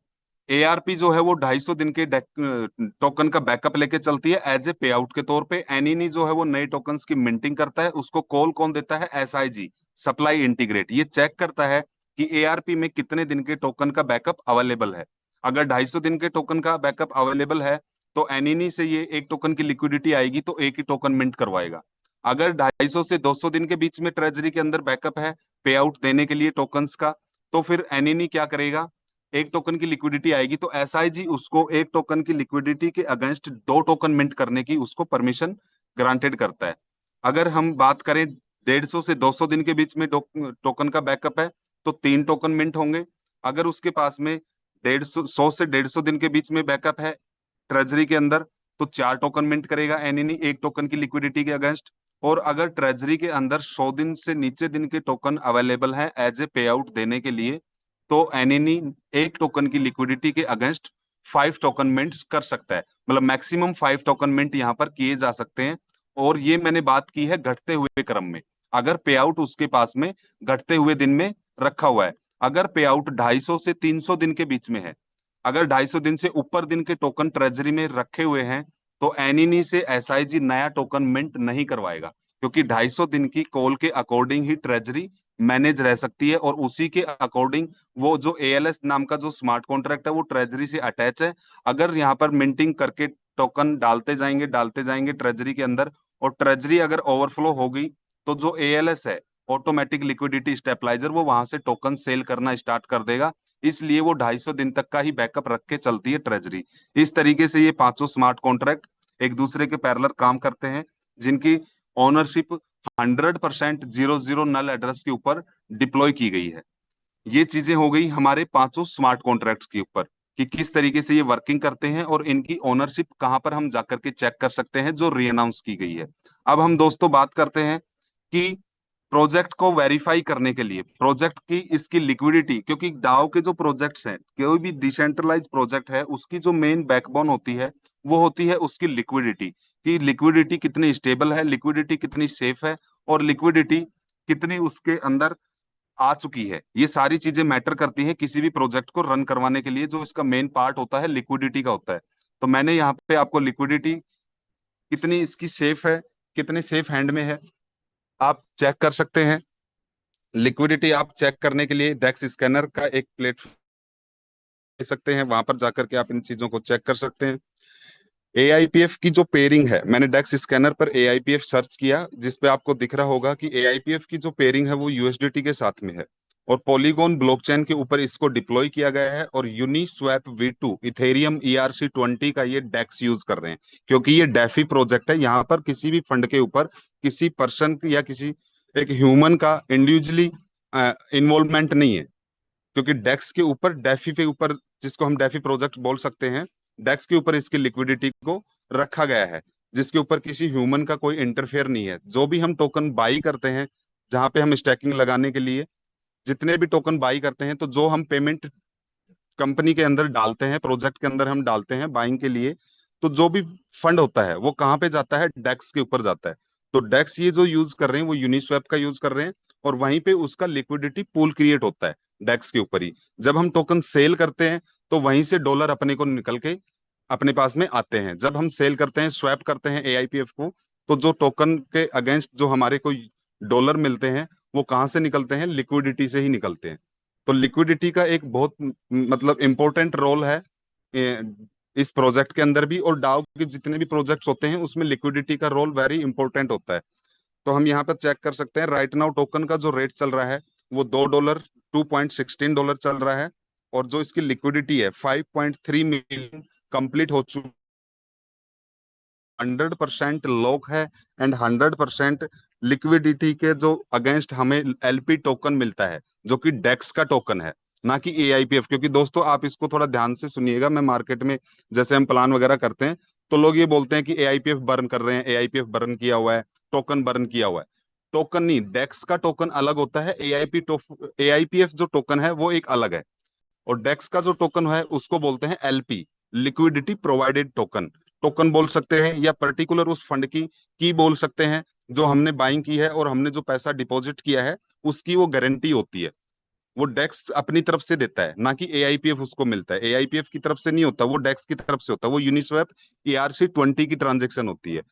एआरपी जो है वो 250 दिन के टोकन का बैकअप लेके चलती है एज ए पे आउट के तौर पे। एनईनी जो है वो नए टोकन्स की मिंटिंग करता है, उसको कॉल कौन देता है, एसआईजी, सप्लाई इंटीग्रेट। ये चेक करता है कि एआरपी में कितने दिन के टोकन का बैकअप अवेलेबल है। अगर 250 दिन के टोकन का बैकअप अवेलेबल है तो एनईनी से ये एक टोकन की लिक्विडिटी आएगी तो एक ही टोकन मिंट करवाएगा। अगर 250 से 200 दिन के बीच में ट्रेजरी के अंदर बैकअप है पे आउट देने के लिए टोकन्स का, तो फिर एनईनी क्या करेगा, एक टोकन की लिक्विडिटी आएगी तो एसआईजी उसको एक टोकन की लिक्विडिटी के अगेंस्ट 2 टोकन मिंट करने की उसको परमिशन ग्रांटेड करता है। अगर हम बात करें 150 से 200 दिन के बीच में टोकन का बैकअप है तो 3 टोकन मिंट होंगे। अगर उसके पास में 100 से 150 दिन के बीच में बैकअप है ट्रेजरी के अंदर तो 4 टोकन मिंट करेगा एनएनी एक टोकन की लिक्विडिटी के अगेंस्ट। और अगर ट्रेजरी के अंदर 100 दिन से नीचे दिन के टोकन अवेलेबल है एज ए पे आउट देने के लिए तो एनएनी एक टोकन की लिक्विडिटी के अगेंस्ट 5 टोकन मिंट्स कर सकता है। मतलब मैक्सिमम 5 टोकन मिंट यहाँ पर किए जा सकते हैं। और ये मैंने बात की है घटते हुए क्रम में, अगर पे आउट उसके पास में घटते हुए दिन में रखा हुआ है। अगर पे आउट 250 से 300 दिन के बीच में है, अगर 250 दिन से ऊपर दिन के टोकन ट्रेजरी में रखे हुए हैं तो एनईनी से एसआईजी नया टोकन मिंट नहीं करवाएगा, क्योंकि 250 दिन की कॉल के अकॉर्डिंग ही ट्रेजरी मैनेज रह सकती है और उसी के अकॉर्डिंग वो जो एएलएस नाम का जो स्मार्ट कॉन्ट्रैक्ट है वो ट्रेजरी से अटैच है। अगर यहाँ पर मिंटिंग करके टोकन डालते जाएंगे ट्रेजरी के अंदर और ट्रेजरी अगर ओवरफ्लो हो गई तो जो एएलएस है, ऑटोमेटिक लिक्विडिटी स्टेबलाइजर, वो वहां से टोकन सेल करना स्टार्ट कर देगा। इसलिए वो 250 दिन तक का ही बैकअप रख के चलती है ट्रेजरी। इस तरीके से ये 500 स्मार्ट कॉन्ट्रैक्ट एक दूसरे के पैरेलल काम करते हैं, जिनकी ओनरशिप 100% 00 नल एड्रेस के ऊपर डिप्लॉय की गई है। ये चीजें हो गई हमारे 500 स्मार्ट कॉन्ट्रैक्ट्स के ऊपर कि किस तरीके से ये वर्किंग करते हैं और इनकी ओनरशिप कहां पर हम जाकर के चेक कर सकते हैं जो री अनाउंस की गई है। अब हम दोस्तों बात करते हैं कि प्रोजेक्ट को वेरीफाई करने के लिए प्रोजेक्ट की इसकी लिक्विडिटी, क्योंकि डाओ के जो प्रोजेक्ट्स हैं, कोई भी डिसेंट्रलाइज प्रोजेक्ट है, उसकी जो मेन बैकबोन होती है वो होती है उसकी लिक्विडिटी, कि लिक्विडिटी कितनी स्टेबल है, लिक्विडिटी कितनी सेफ है और लिक्विडिटी कितनी उसके अंदर आ चुकी है। ये सारी चीजें मैटर करती हैं किसी भी प्रोजेक्ट को रन करवाने के लिए। जो इसका मेन पार्ट होता है लिक्विडिटी का होता है। तो मैंने यहाँ पे आपको लिक्विडिटी कितनी इसकी सेफ है, कितने सेफ हैंड में है, आप चेक कर सकते हैं। लिक्विडिटी आप चेक करने के लिए डेक्स स्कैनर का एक प्लेटफॉर्म ले सकते हैं, वहां पर जाकर के आप इन चीजों को चेक कर सकते हैं। एआईपीएफ की जो पेयरिंग है, मैंने डेक्स स्कैनर पर एआईपीएफ सर्च किया, जिसपे आपको दिख रहा होगा कि एआईपीएफ की जो पेयरिंग है वो यूएसडीटी के साथ में है और पॉलीगॉन ब्लॉकचेन के ऊपर इसको डिप्लॉय किया गया है। और यूनिस्वैप V2 इथेरियम ERC20 का ये डेक्स यूज कर रहे हैं, क्योंकि ये डेफी प्रोजेक्ट है। यहाँ पर किसी भी फंड के ऊपर किसी पर्सन या किसी एक ह्यूमन का इंडिविजुअली इन्वॉल्वमेंट नहीं है, क्योंकि डेक्स के ऊपर डेफी के ऊपर, जिसको हम डेफी प्रोजेक्ट बोल सकते हैं, डेक्स के ऊपर इसकी लिक्विडिटी को रखा गया है, जिसके ऊपर किसी ह्यूमन का कोई इंटरफेयर नहीं है। जो भी हम टोकन बाई करते हैं, जहां पे हम स्टैकिंग लगाने के लिए जितने भी टोकन बाई करते हैं, तो जो हम पेमेंट कंपनी के अंदर डालते हैं, प्रोजेक्ट के अंदर हम डालते हैं बाइंग के लिए, तो जो भी फंड होता है वो कहाँ पे जाता है, डेक्स के ऊपर जाता है। तो डेक्स ये जो यूज कर रहे हैं वो यूनिस्वैप का यूज कर रहे हैं और वहीं पे उसका लिक्विडिटी पूल क्रिएट होता है डेक्स के ऊपर ही। जब हम टोकन सेल करते हैं तो वहीं से डॉलर अपने को निकल के अपने पास में आते हैं। जब हम सेल करते हैं, स्वैप करते हैं एआईपीएफ को, तो जो टोकन के अगेंस्ट जो हमारे को डॉलर मिलते हैं वो कहाँ से निकलते हैं, लिक्विडिटी से ही निकलते हैं। तो लिक्विडिटी का एक बहुत मतलब इम्पोर्टेंट रोल है ए, इस प्रोजेक्ट के अंदर भी, और डाउ के जितने भी प्रोजेक्ट्स होते हैं उसमें लिक्विडिटी का रोल वेरी इंपॉर्टेंट होता है। तो हम यहाँ पर चेक कर सकते हैं, राइट नाउ टोकन का जो रेट चल रहा है वो $2 $2.16 चल रहा है। और जो इसकी लिक्विडिटी है 5.3 मिलियन कंप्लीट हो चुकी, 100% लॉक है एंड 100% लिक्विडिटी के जो अगेंस्ट हमें एलपी टोकन मिलता है, जो कि डेक्स का टोकन है, ना कि एआईपीएफ। क्योंकि दोस्तों आप इसको थोड़ा ध्यान से सुनिएगा, मैं मार्केट में जैसे हम प्लान वगैरह करते हैं तो लोग ये बोलते हैं कि एआईपीएफ बर्न कर रहे हैं, एआईपीएफ बर्न किया हुआ है, टोकन बर्न किया हुआ है। टोकन नहीं, डेक्स का टोकन अलग होता है, एआईपीएफ जो टोकन है वो एक अलग है। और डेक्स का जो टोकन है उसको बोलते हैं LP, liquidity provided token. Token बोल सकते हैं या पर्टिकुलर उस फंड की बोल सकते हैं जो हमने बाइंग की है और हमने जो पैसा डिपॉजिट किया है उसकी वो गारंटी होती है। वो डेक्स अपनी तरफ से देता है, ना कि एआईपीएफ उसको मिलता है। एआईपीएफ की तरफ से नहीं होता, वो डेक्स की तरफ से होता है। वो यूनिस्वैप ERC-20 की ट्रांजेक्शन होती है।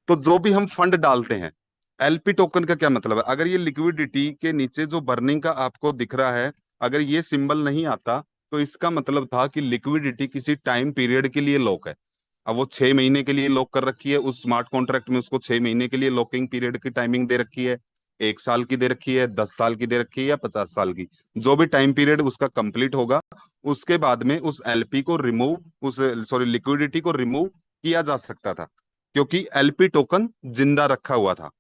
तो जो भी हम फंड डालते हैं, एलपी टोकन का क्या मतलब है, अगर ये लिक्विडिटी के नीचे जो बर्निंग का आपको दिख रहा है, अगर ये सिंबल नहीं आता तो इसका मतलब था कि लिक्विडिटी किसी टाइम पीरियड के लिए लॉक है। अब वो 6 महीने के लिए लॉक कर रखी है, उस स्मार्ट कॉन्ट्रैक्ट में उसको 6 महीने के लिए लॉकिंग पीरियड की टाइमिंग दे रखी है, 1 साल की दे रखी है, 10 साल की दे रखी है, या 50 साल की। जो भी टाइम पीरियड उसका कंप्लीट होगा उसके बाद में उस एलपी को रिमूव, उस सॉरी लिक्विडिटी को रिमूव किया जा सकता था, क्योंकि एलपी टोकन जिंदा रखा हुआ था।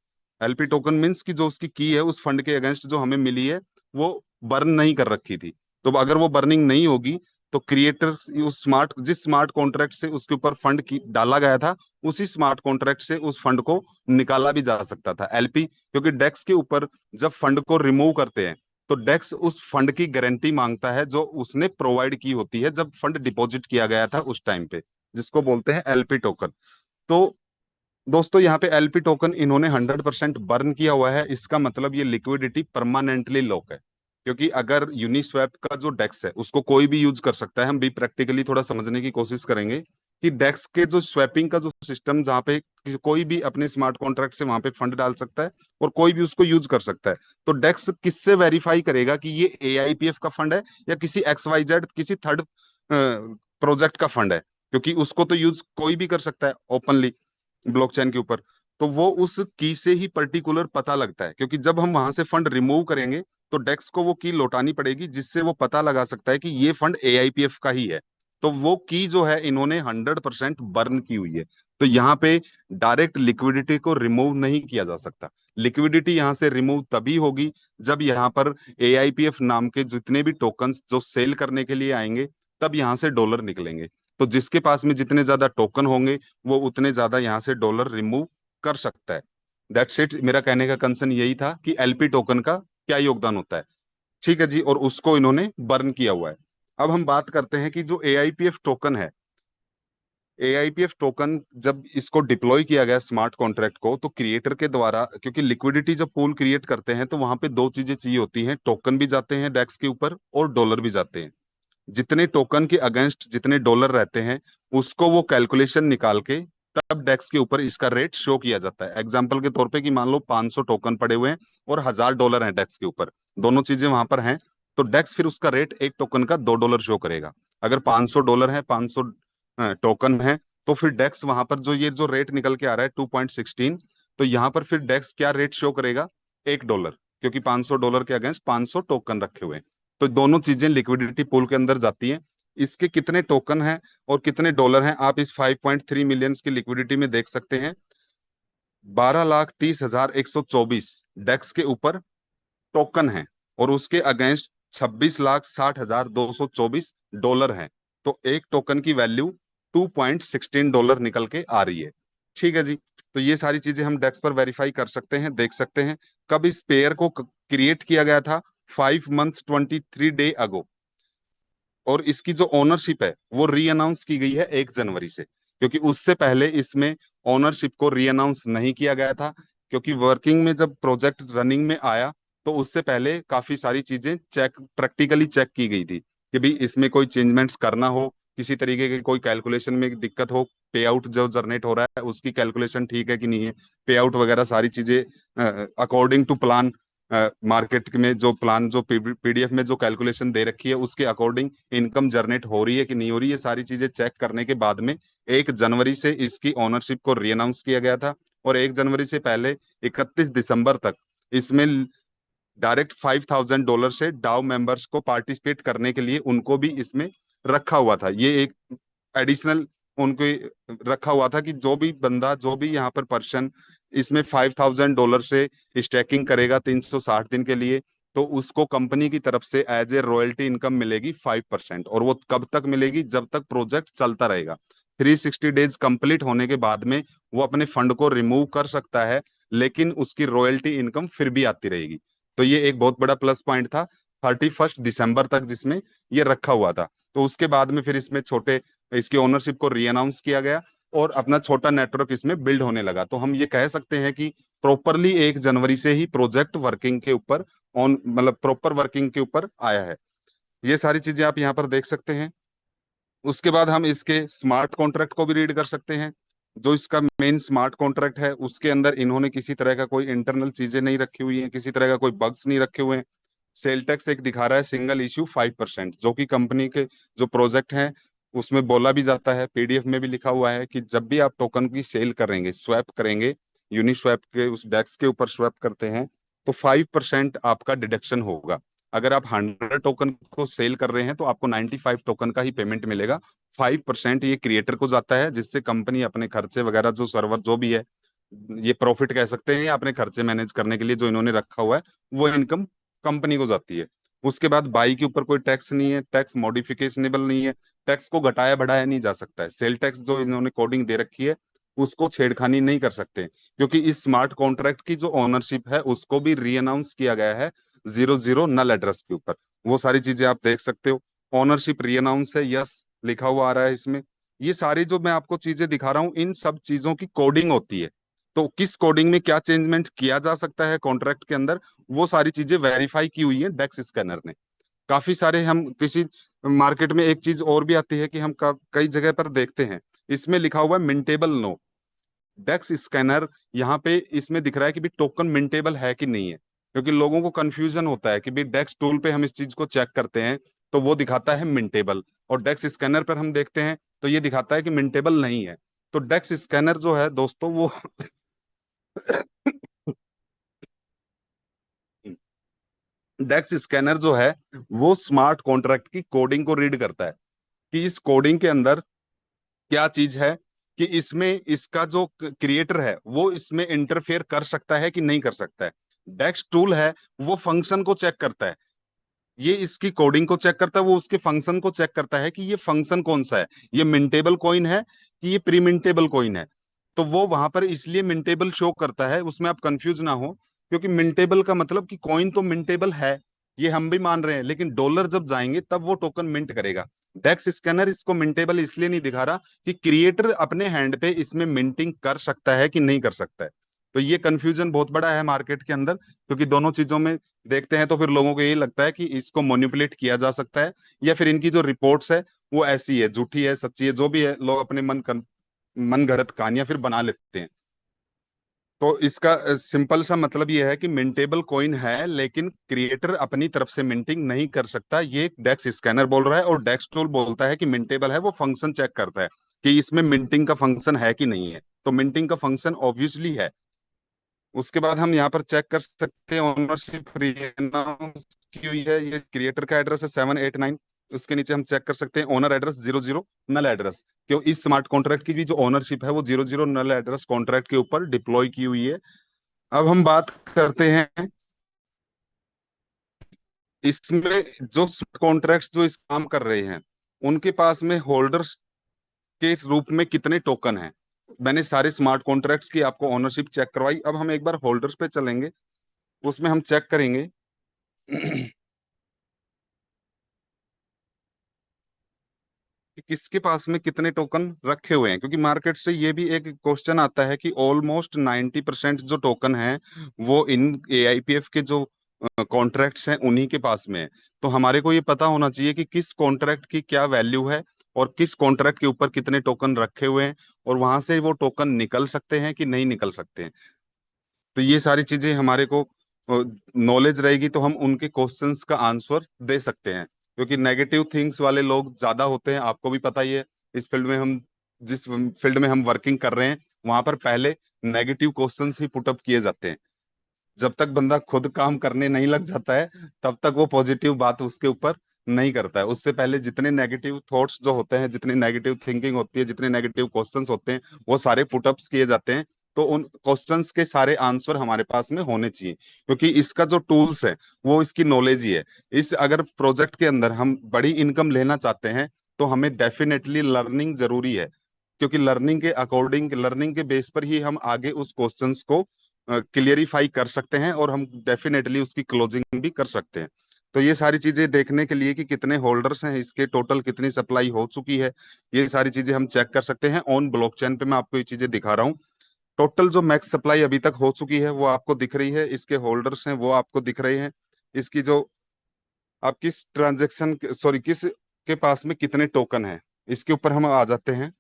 एलपी टोकन मीन्स कि जो उसकी की है उस फंड के अगेंस्ट जो हमें मिली है वो बर्न नहीं कर रखी थी। तो अगर वो बर्निंग नहीं होगी तो क्रिएटर उस जिस स्मार्ट कॉन्ट्रैक्ट से उसके ऊपर फंड की डाला गया था, उसी स्मार्ट कॉन्ट्रैक्ट से उस फंड को निकाला भी जा सकता था एलपी। क्योंकि डेक्स के ऊपर जब फंड को रिमूव करते हैं तो डेक्स उस फंड की गारंटी मांगता है जो उसने प्रोवाइड की होती है जब फंड डिपॉजिट किया गया था उस टाइम पे, जिसको बोलते हैं एलपी टोकन। तो दोस्तों यहाँ पे एलपी टोकन इन्होंने 100% बर्न किया हुआ है, इसका मतलब ये लिक्विडिटी परमानेंटली लॉक है। क्योंकि अगर यूनिस्वैप का जो डेक्स है उसको कोई भी यूज कर सकता है, हम भी प्रैक्टिकली थोड़ा समझने की कोशिश करेंगे कि डेक्स के जो स्वैपिंग का जो सिस्टम, जहाँ पे कोई भी अपने स्मार्ट कॉन्ट्रैक्ट से वहां पे फंड डाल सकता है और कोई भी उसको यूज कर सकता है। तो डेक्स किससे वेरीफाई करेगा कि ये एआईपीएफ का फंड है या किसी XYZ किसी थर्ड प्रोजेक्ट का फंड है, क्योंकि उसको तो यूज कोई भी कर सकता है ओपनली ब्लॉकचेन के ऊपर। तो वो उस की से ही पर्टिकुलर पता लगता है, क्योंकि जब हम वहां से फंड रिमूव करेंगे तो डेक्स को वो की लौटानी पड़ेगी, जिससे वो पता लगा सकता है कि ये फंड एआईपीएफ का ही है। तो वो की जो है इन्होंने 100% बर्न की हुई है। तो यहाँ पे डायरेक्ट लिक्विडिटी को रिमूव नहीं किया जा सकता। लिक्विडिटी यहाँ से रिमूव तभी होगी जब यहाँ पर एआईपीएफ नाम के जितने भी टोकन्स जो सेल करने के लिए आएंगे तब यहाँ से डॉलर निकलेंगे। तो जिसके पास में जितने ज्यादा टोकन होंगे वो उतने ज्यादा यहाँ से डॉलर रिमूव कर सकता है। That's it. मेरा कहने का कंसर्न यही था कि एलपी टोकन का क्या योगदान होता है। ठीक है जी, और उसको इन्होंने बर्न किया हुआ है। अब हम बात करते हैं कि जो एआईपीएफ टोकन है, एआईपीएफ टोकन जब इसको डिप्लॉय किया गया स्मार्ट कॉन्ट्रैक्ट को, तो क्रिएटर के द्वारा, क्योंकि लिक्विडिटी जब पूल क्रिएट करते हैं तो वहां पे दो चीजें चाहिए होती हैं, टोकन भी जाते हैं डेक्स के ऊपर और डॉलर भी जाते हैं। जितने टोकन के अगेंस्ट जितने डॉलर रहते हैं उसको वो कैलकुलेशन निकाल के तब डेक्स के ऊपर इसका रेट शो किया जाता है। एग्जांपल के तौर पे कि मान लो 500 टोकन पड़े हुए हैं और $1000 हैं डेक्स के ऊपर, दोनों चीजें वहां पर हैं, तो डेक्स फिर उसका रेट एक टोकन का $2 शो करेगा। अगर $500 है, 500 टोकन है, तो फिर डेक्स वहां पर जो ये जो रेट निकल के आ रहा है 2.16, तो यहाँ पर फिर डेक्स क्या रेट शो करेगा, $1, क्योंकि $500 के अगेंस्ट 500 टोकन रखे हुए हैं। तो दोनों चीजें लिक्विडिटी पूल के अंदर जाती हैं। इसके कितने टोकन हैं और कितने डॉलर हैं आप इस 5.3 मिलियन की लिक्विडिटी में देख सकते हैं। 12,30,124 डेक्स के ऊपर टोकन है और उसके अगेंस्ट 26,60,224 डॉलर हैं। तो एक टोकन की वैल्यू $2.16 निकल के आ रही है। ठीक है जी। तो ये सारी चीजें हम डेक्स पर वेरीफाई कर सकते हैं, देख सकते हैं। कब इस पेयर को क्रिएट किया गया था, 5 मंथ्स 23 डे अगो। और इसकी जो ओनरशिप है वो री अनाउंस की गई है 1 जनवरी से, क्योंकि उससे पहले इसमें ओनरशिप को री अनाउंस नहीं किया गया था। क्योंकि वर्किंग में जब प्रोजेक्ट रनिंग में आया तो उससे पहले काफी सारी चीजें प्रैक्टिकली चेक की गई थी कि भाई इसमें कोई चेंजमेंट्स करना हो, किसी तरीके की कोई कैलकुलेशन में दिक्कत हो, पे आउट जो जनरेट हो रहा है उसकी कैलकुलेशन ठीक है कि नहीं है, पे आउट वगैरह सारी चीजें अकॉर्डिंग टू प्लान, मार्केट में जो प्लान जो पीडीएफ में जो कैलकुलेशन दे रखी है उसके अकॉर्डिंग इनकम जनरेट हो रही है कि नहीं हो रही है, सारी चीजें चेक करने के बाद में 1 जनवरी से इसकी ओनरशिप को रीअनाउंस किया गया था। और 1 जनवरी से पहले 31 दिसंबर तक इसमें डायरेक्ट $5,000 से डाउ मेंबर्स को पार्टिसिपेट करने के लिए उनको भी इसमें रखा हुआ था। ये एक एडिशनल उनको रखा हुआ था कि जो भी बंदा, जो भी यहाँ पर पर्सन इसमें $5,000 से स्टैकिंग करेगा 360 दिन के लिए, तो उसको कंपनी की तरफ से एज ए रॉयल्टी इनकम मिलेगी 5%। और वो कब तक मिलेगी? जब तक प्रोजेक्ट चलता रहेगा। 360 डेज कंप्लीट होने के बाद में वो अपने फंड को रिमूव कर सकता है, लेकिन उसकी रॉयल्टी इनकम फिर भी आती रहेगी। तो ये एक बहुत बड़ा प्लस पॉइंट था 31 दिसंबर तक जिसमें ये रखा हुआ था। तो उसके बाद में फिर इसमें छोटे इसकी ओनरशिप को री अनाउंस किया गया और अपना छोटा नेटवर्क इसमें बिल्ड होने लगा। तो हम ये कह सकते हैं कि प्रॉपरली 1 जनवरी से ही प्रोजेक्ट वर्किंग के ऊपर ऑन मतलब प्रॉपर वर्किंग के ऊपर आया है। ये सारी चीजें आप यहाँ पर देख सकते हैं। उसके बाद हम इसके स्मार्ट कॉन्ट्रैक्ट को भी रीड कर सकते हैं। जो इसका मेन स्मार्ट कॉन्ट्रैक्ट है उसके अंदर इन्होंने किसी तरह का कोई इंटरनल चीजें नहीं रखी हुई हैं, किसी तरह का कोई बग्स नहीं रखे हुए हैं। सेल टैक्स एक दिखा रहा है सिंगल इश्यू 5%, जो कि कंपनी के जो प्रोजेक्ट हैं उसमें बोला भी जाता है, पीडीएफ में भी लिखा हुआ है कि जब भी आप टोकन की सेल करेंगे, स्वैप करेंगे, यूनिस्वैप के उस डेक्स के ऊपर स्वैप करते हैं, तो 5% आपका डिडक्शन होगा। अगर आप 100 टोकन को सेल कर रहे हैं तो आपको 95 टोकन का ही पेमेंट मिलेगा। 5% ये क्रिएटर को जाता है, जिससे कंपनी अपने खर्चे वगैरह, जो सर्वर जो भी है, ये प्रॉफिट कह सकते हैं, या अपने खर्चे मैनेज करने के लिए जो इन्होंने रखा हुआ है, वो इनकम कंपनी को जाती है। उसके बाद बाई के ऊपर कोई टैक्स नहीं है, टैक्स मॉडिफिकेशनेबल नहीं है, टैक्स को घटाया बढ़ाया नहीं जा सकता है। सेल टैक्स जो इन्होंने कोडिंग दे रखी है उसको छेड़खानी नहीं कर सकते, क्योंकि इस स्मार्ट कॉन्ट्रैक्ट की जो ओनरशिप है उसको भी री अनाउंस किया गया है 00 नल एड्रेस के ऊपर। वो सारी चीजें आप देख सकते हो। ओनरशिप री अनाउंस है, यस लिखा हुआ आ रहा है इसमें। ये सारी जो मैं आपको चीजें दिखा रहा हूँ, इन सब चीजों की कोडिंग होती है। तो किस कोडिंग में क्या चेंजमेंट किया जा सकता है कॉन्ट्रैक्ट के अंदर, वो सारी चीजें वेरीफाई की हुई है डेक्स स्कैनर ने। काफी सारे हम किसी मार्केट में एक चीज और भी आती है कि हम कई जगह पर देखते हैं, इसमें लिखा हुआ है मिंटेबल नो। डेक्स स्कैनर यहाँ पे इसमें दिख रहा है कि भी टोकन मिंटेबल है कि नहीं है, क्योंकि लोगों को कंफ्यूजन होता है कि भी डेक्स टूल पे हम इस चीज को चेक करते हैं तो वो दिखाता है मिंटेबल, और डेक्स स्कैनर पर हम देखते हैं तो ये दिखाता है कि मिंटेबल नहीं है। तो डेक्स स्कैनर जो है दोस्तों, वो डेक्स स्कैनर जो है वो स्मार्ट कॉन्ट्रैक्ट की कोडिंग को रीड करता है कि इस कोडिंग के अंदर क्या चीज है, कि इसमें इसका जो क्रिएटर है वो इसमें इंटरफेयर कर सकता है कि नहीं कर सकता है। डेक्स टूल है वो फंक्शन को चेक करता है, ये इसकी कोडिंग को चेक करता है, वो उसके फंक्शन को चेक करता है कि ये फंक्शन कौन सा है, ये मिंटेबल कॉइन है कि ये प्री मिंटेबल कॉइन है। तो वो वहां पर इसलिए मिंटेबल शो करता है, उसमें आप कंफ्यूज ना हो, क्योंकि मिंटेबल का मतलब कि कॉइन तो मिंटेबल है, ये हम भी मान रहे हैं, लेकिन डॉलर जब जाएंगे तब वो टोकन मिंट करेगा। डेक्स स्कैनर इसको मिंटेबल इसलिए नहीं दिखा रहा कि क्रिएटर अपने हैंड पे इसमें मिंटिंग कर सकता है कि नहीं कर सकता है। तो ये कंफ्यूजन बहुत बड़ा है मार्केट के अंदर, क्योंकि दोनों चीजों में देखते हैं तो फिर लोगों को यही लगता है कि इसको मैनिपुलेट किया जा सकता है, या फिर इनकी जो रिपोर्ट्स है वो ऐसी है, झूठी है, सच्ची है, जो भी है, लोग अपने मन गढ़ंत कहानियां फिर बना लेते हैं। तो इसका सिंपल सा मतलब ये है कि मिंटेबल कॉइन है, लेकिन क्रिएटर अपनी तरफ से मिंटिंग नहीं कर सकता, ये डेक्स स्कैनर बोल रहा है। और डेक्स टूल बोलता है कि मिंटेबल है, वो फंक्शन चेक करता है कि इसमें मिंटिंग का फंक्शन है कि नहीं है। तो मिंटिंग का फंक्शन ऑब्वियसली है। उसके बाद हम यहाँ पर चेक कर सकते हैं ओनरशिप अनाउंस की हुई है, ये क्रिएटर का एड्रेस है 789। उसके नीचे हम चेक कर सकते हैं ओनर एड्रेस 00 नल एड्रेस, क्यों इस स्मार्ट कॉन्ट्रैक्ट की भी जो ओनरशिप है वो 00 नल एड्रेस कॉन्ट्रैक्ट के ऊपर डिप्लॉय की हुई है। अब हम बात करते हैं इसमें जो कॉन्ट्रैक्ट्स जो इस काम कर रहे हैं उनके पास में होल्डर्स के रूप में कितने टोकन हैं। मैंने सारे स्मार्ट कॉन्ट्रैक्ट्स की आपको ओनरशिप चेक करवाई, अब हम एक बार होल्डर्स पे चलेंगे, उसमें हम चेक करेंगे कि किसके पास में कितने टोकन रखे हुए हैं, क्योंकि मार्केट से ये भी एक क्वेश्चन आता है कि ऑलमोस्ट 90% जो टोकन है वो इन एआईपीएफ के जो कॉन्ट्रैक्ट्स हैं उन्हीं के पास में है। तो हमारे को ये पता होना चाहिए कि किस कॉन्ट्रैक्ट की क्या वैल्यू है और किस कॉन्ट्रैक्ट के ऊपर कितने टोकन रखे हुए हैं, और वहां से वो टोकन निकल सकते हैं कि नहीं निकल सकते हैं। तो ये सारी चीजें हमारे को नॉलेज रहेगी तो हम उनके क्वेश्चंस का आंसर दे सकते हैं, क्योंकि नेगेटिव थिंग्स वाले लोग ज्यादा होते हैं, आपको भी पता ही है। इस फील्ड में हम जिस फील्ड में हम वर्किंग कर रहे हैं वहां पर पहले नेगेटिव क्वेश्चंस ही पुटअप किए जाते हैं। जब तक बंदा खुद काम करने नहीं लग जाता है तब तक वो पॉजिटिव बात उसके ऊपर नहीं करता है। उससे पहले जितने नेगेटिव थॉट्स जो होते हैं, जितनी नेगेटिव थिंकिंग होती है, जितने नेगेटिव क्वेश्चंस होते हैं, वो सारे पुटअप्स किए जाते हैं। तो उन क्वेश्चंस के सारे आंसर हमारे पास में होने चाहिए, क्योंकि इसका जो टूल्स है वो इसकी नॉलेज ही है। इस अगर प्रोजेक्ट के अंदर हम बड़ी इनकम लेना चाहते हैं तो हमें डेफिनेटली लर्निंग जरूरी है, क्योंकि लर्निंग के अकॉर्डिंग, लर्निंग के बेस पर ही हम आगे उस क्वेश्चंस को क्लियरिफाई कर सकते हैं और हम डेफिनेटली उसकी क्लोजिंग भी कर सकते हैं। तो ये सारी चीजें देखने के लिए कि कितने होल्डर्स हैं, इसके टोटल कितनी सप्लाई हो चुकी है, ये सारी चीजें हम चेक कर सकते हैं ऑन ब्लॉकचेन पे। मैं आपको ये चीजें दिखा रहा हूँ। टोटल जो मैक्स सप्लाई अभी तक हो चुकी है वो आपको दिख रही है, इसके होल्डर्स हैं वो आपको दिख रहे हैं, इसकी जो आप किस ट्रांजेक्शन, सॉरी किस के पास में कितने टोकन है, इसके ऊपर हम आ जाते हैं।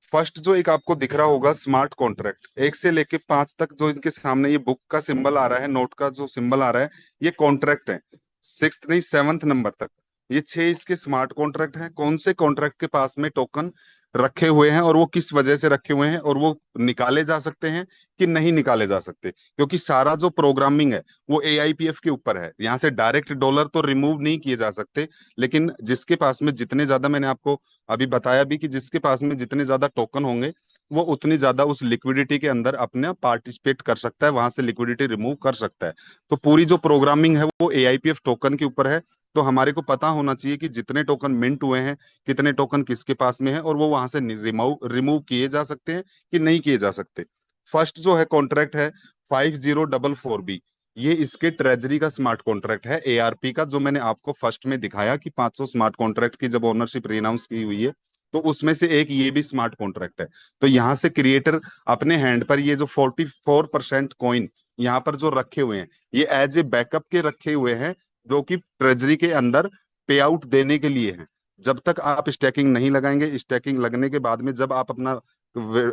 फर्स्ट जो एक आपको दिख रहा होगा स्मार्ट कॉन्ट्रैक्ट, 1 से लेके 5 तक जो इनके सामने ये बुक का सिंबल आ रहा है, नोट का जो सिंबल आ रहा है, ये कॉन्ट्रैक्ट है। 6th नहीं 7th नंबर तक ये 6 इसके स्मार्ट कॉन्ट्रैक्ट हैं। कौन से कॉन्ट्रैक्ट के पास में टोकन रखे हुए हैं और वो किस वजह से रखे हुए हैं, और वो निकाले जा सकते हैं कि नहीं निकाले जा सकते, क्योंकि सारा जो प्रोग्रामिंग है वो एआईपीएफ के ऊपर है। यहाँ से डायरेक्ट डॉलर तो रिमूव नहीं किए जा सकते, लेकिन जिसके पास में जितने ज्यादा, मैंने आपको अभी बताया भी कि जिसके पास में जितने ज्यादा टोकन होंगे वो उतनी ज्यादा उस लिक्विडिटी के अंदर अपने पार्टिसिपेट कर सकता है, वहां से लिक्विडिटी रिमूव कर सकता है। तो पूरी जो प्रोग्रामिंग है वो एआईपीएफ टोकन के ऊपर है। तो हमारे को पता होना चाहिए कि जितने टोकन मिंट हुए हैं, कितने टोकन किसके पास में है, और वो वहां से रिमूव रिमूव किए जा सकते हैं कि नहीं किए जा सकते। फर्स्ट जो है कॉन्ट्रैक्ट है 5044B। ये इसके ट्रेजरी का स्मार्ट कॉन्ट्रैक्ट है, एआरपी का, जो मैंने आपको फर्स्ट में दिखाया कि 500 स्मार्ट कॉन्ट्रैक्ट की जब ओनरशिप रिनाउंस की हुई है, तो उसमें से एक ये भी स्मार्ट कॉन्ट्रैक्ट है। तो यहाँ से क्रिएटर अपने हैंड पर ये जो 44% कॉइन यहाँ पर जो रखे हुए हैं, ये एज ए बैकअप के रखे हुए हैं, जो कि ट्रेजरी के अंदर पे आउट देने के लिए है। जब तक आप स्टैकिंग नहीं लगाएंगे, स्टैकिंग लगने के बाद में जब आप अपना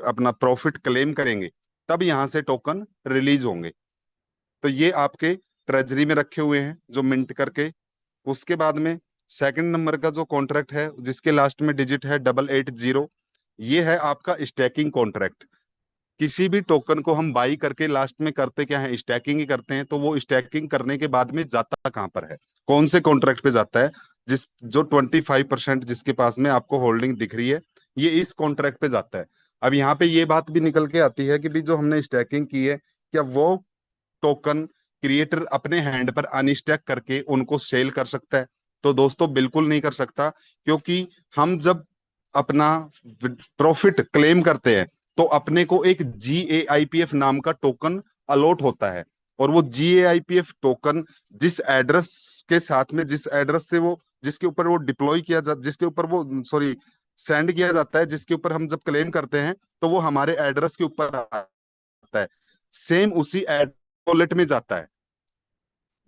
अपना प्रॉफिट क्लेम करेंगे, तब यहाँ से टोकन रिलीज होंगे। तो ये आपके ट्रेजरी में रखे हुए हैं जो मिंट करके। उसके बाद में सेकंड नंबर का जो कॉन्ट्रैक्ट है जिसके लास्ट में डिजिट है 880, ये है आपका स्टैकिंग कॉन्ट्रैक्ट। किसी भी टोकन को हम बाई करके लास्ट में करते क्या है, स्टैकिंग ही करते हैं। तो वो स्टैकिंग करने के बाद में जाता कहाँ पर है, कौन से कॉन्ट्रैक्ट पे जाता है, जिस जो 25% जिसके पास में आपको होल्डिंग दिख रही है, ये इस कॉन्ट्रैक्ट पे जाता है। अब यहाँ पे ये बात भी निकल के आती है कि भी जो हमने स्टैकिंग की है, क्या वो टोकन क्रिएटर अपने हैंड पर अनस्टैक करके उनको सेल कर सकता है? तो दोस्तों बिल्कुल नहीं कर सकता, क्योंकि हम जब अपना प्रॉफिट क्लेम करते हैं तो अपने को एक GAIPF नाम का टोकन अलॉट होता है। और वो GAIPF टोकन जिस एड्रेस के साथ में, जिस एड्रेस से वो, जिसके ऊपर वो डिप्लॉय किया जा, जिसके ऊपर वो, सॉरी, सेंड किया जाता है, जिसके ऊपर हम जब क्लेम करते हैं तो वो हमारे एड्रेस के ऊपर आता है, सेम उसी वॉलेट में जाता है।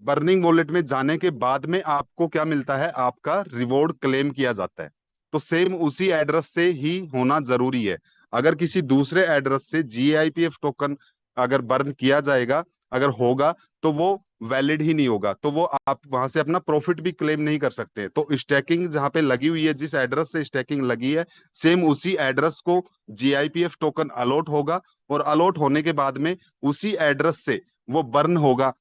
बर्निंग वॉलेट में जाने के बाद में आपको क्या मिलता है, आपका रिवॉर्ड क्लेम किया जाता है। तो सेम उसी एड्रेस से ही होना जरूरी है। अगर किसी दूसरे एड्रेस से GIPF टोकन अगर बर्न किया जाएगा, अगर होगा, तो वो वैलिड ही नहीं होगा, तो वो आप वहां से अपना प्रॉफिट भी क्लेम नहीं कर सकते। तो स्टैकिंग जहां पे लगी हुई है, जिस एड्रेस से स्टैकिंग लगी है, सेम उसी एड्रेस को GIPF टोकन अलॉट होगा, और अलॉट होने के बाद में उसी एड्रेस से वो बर्न होगा,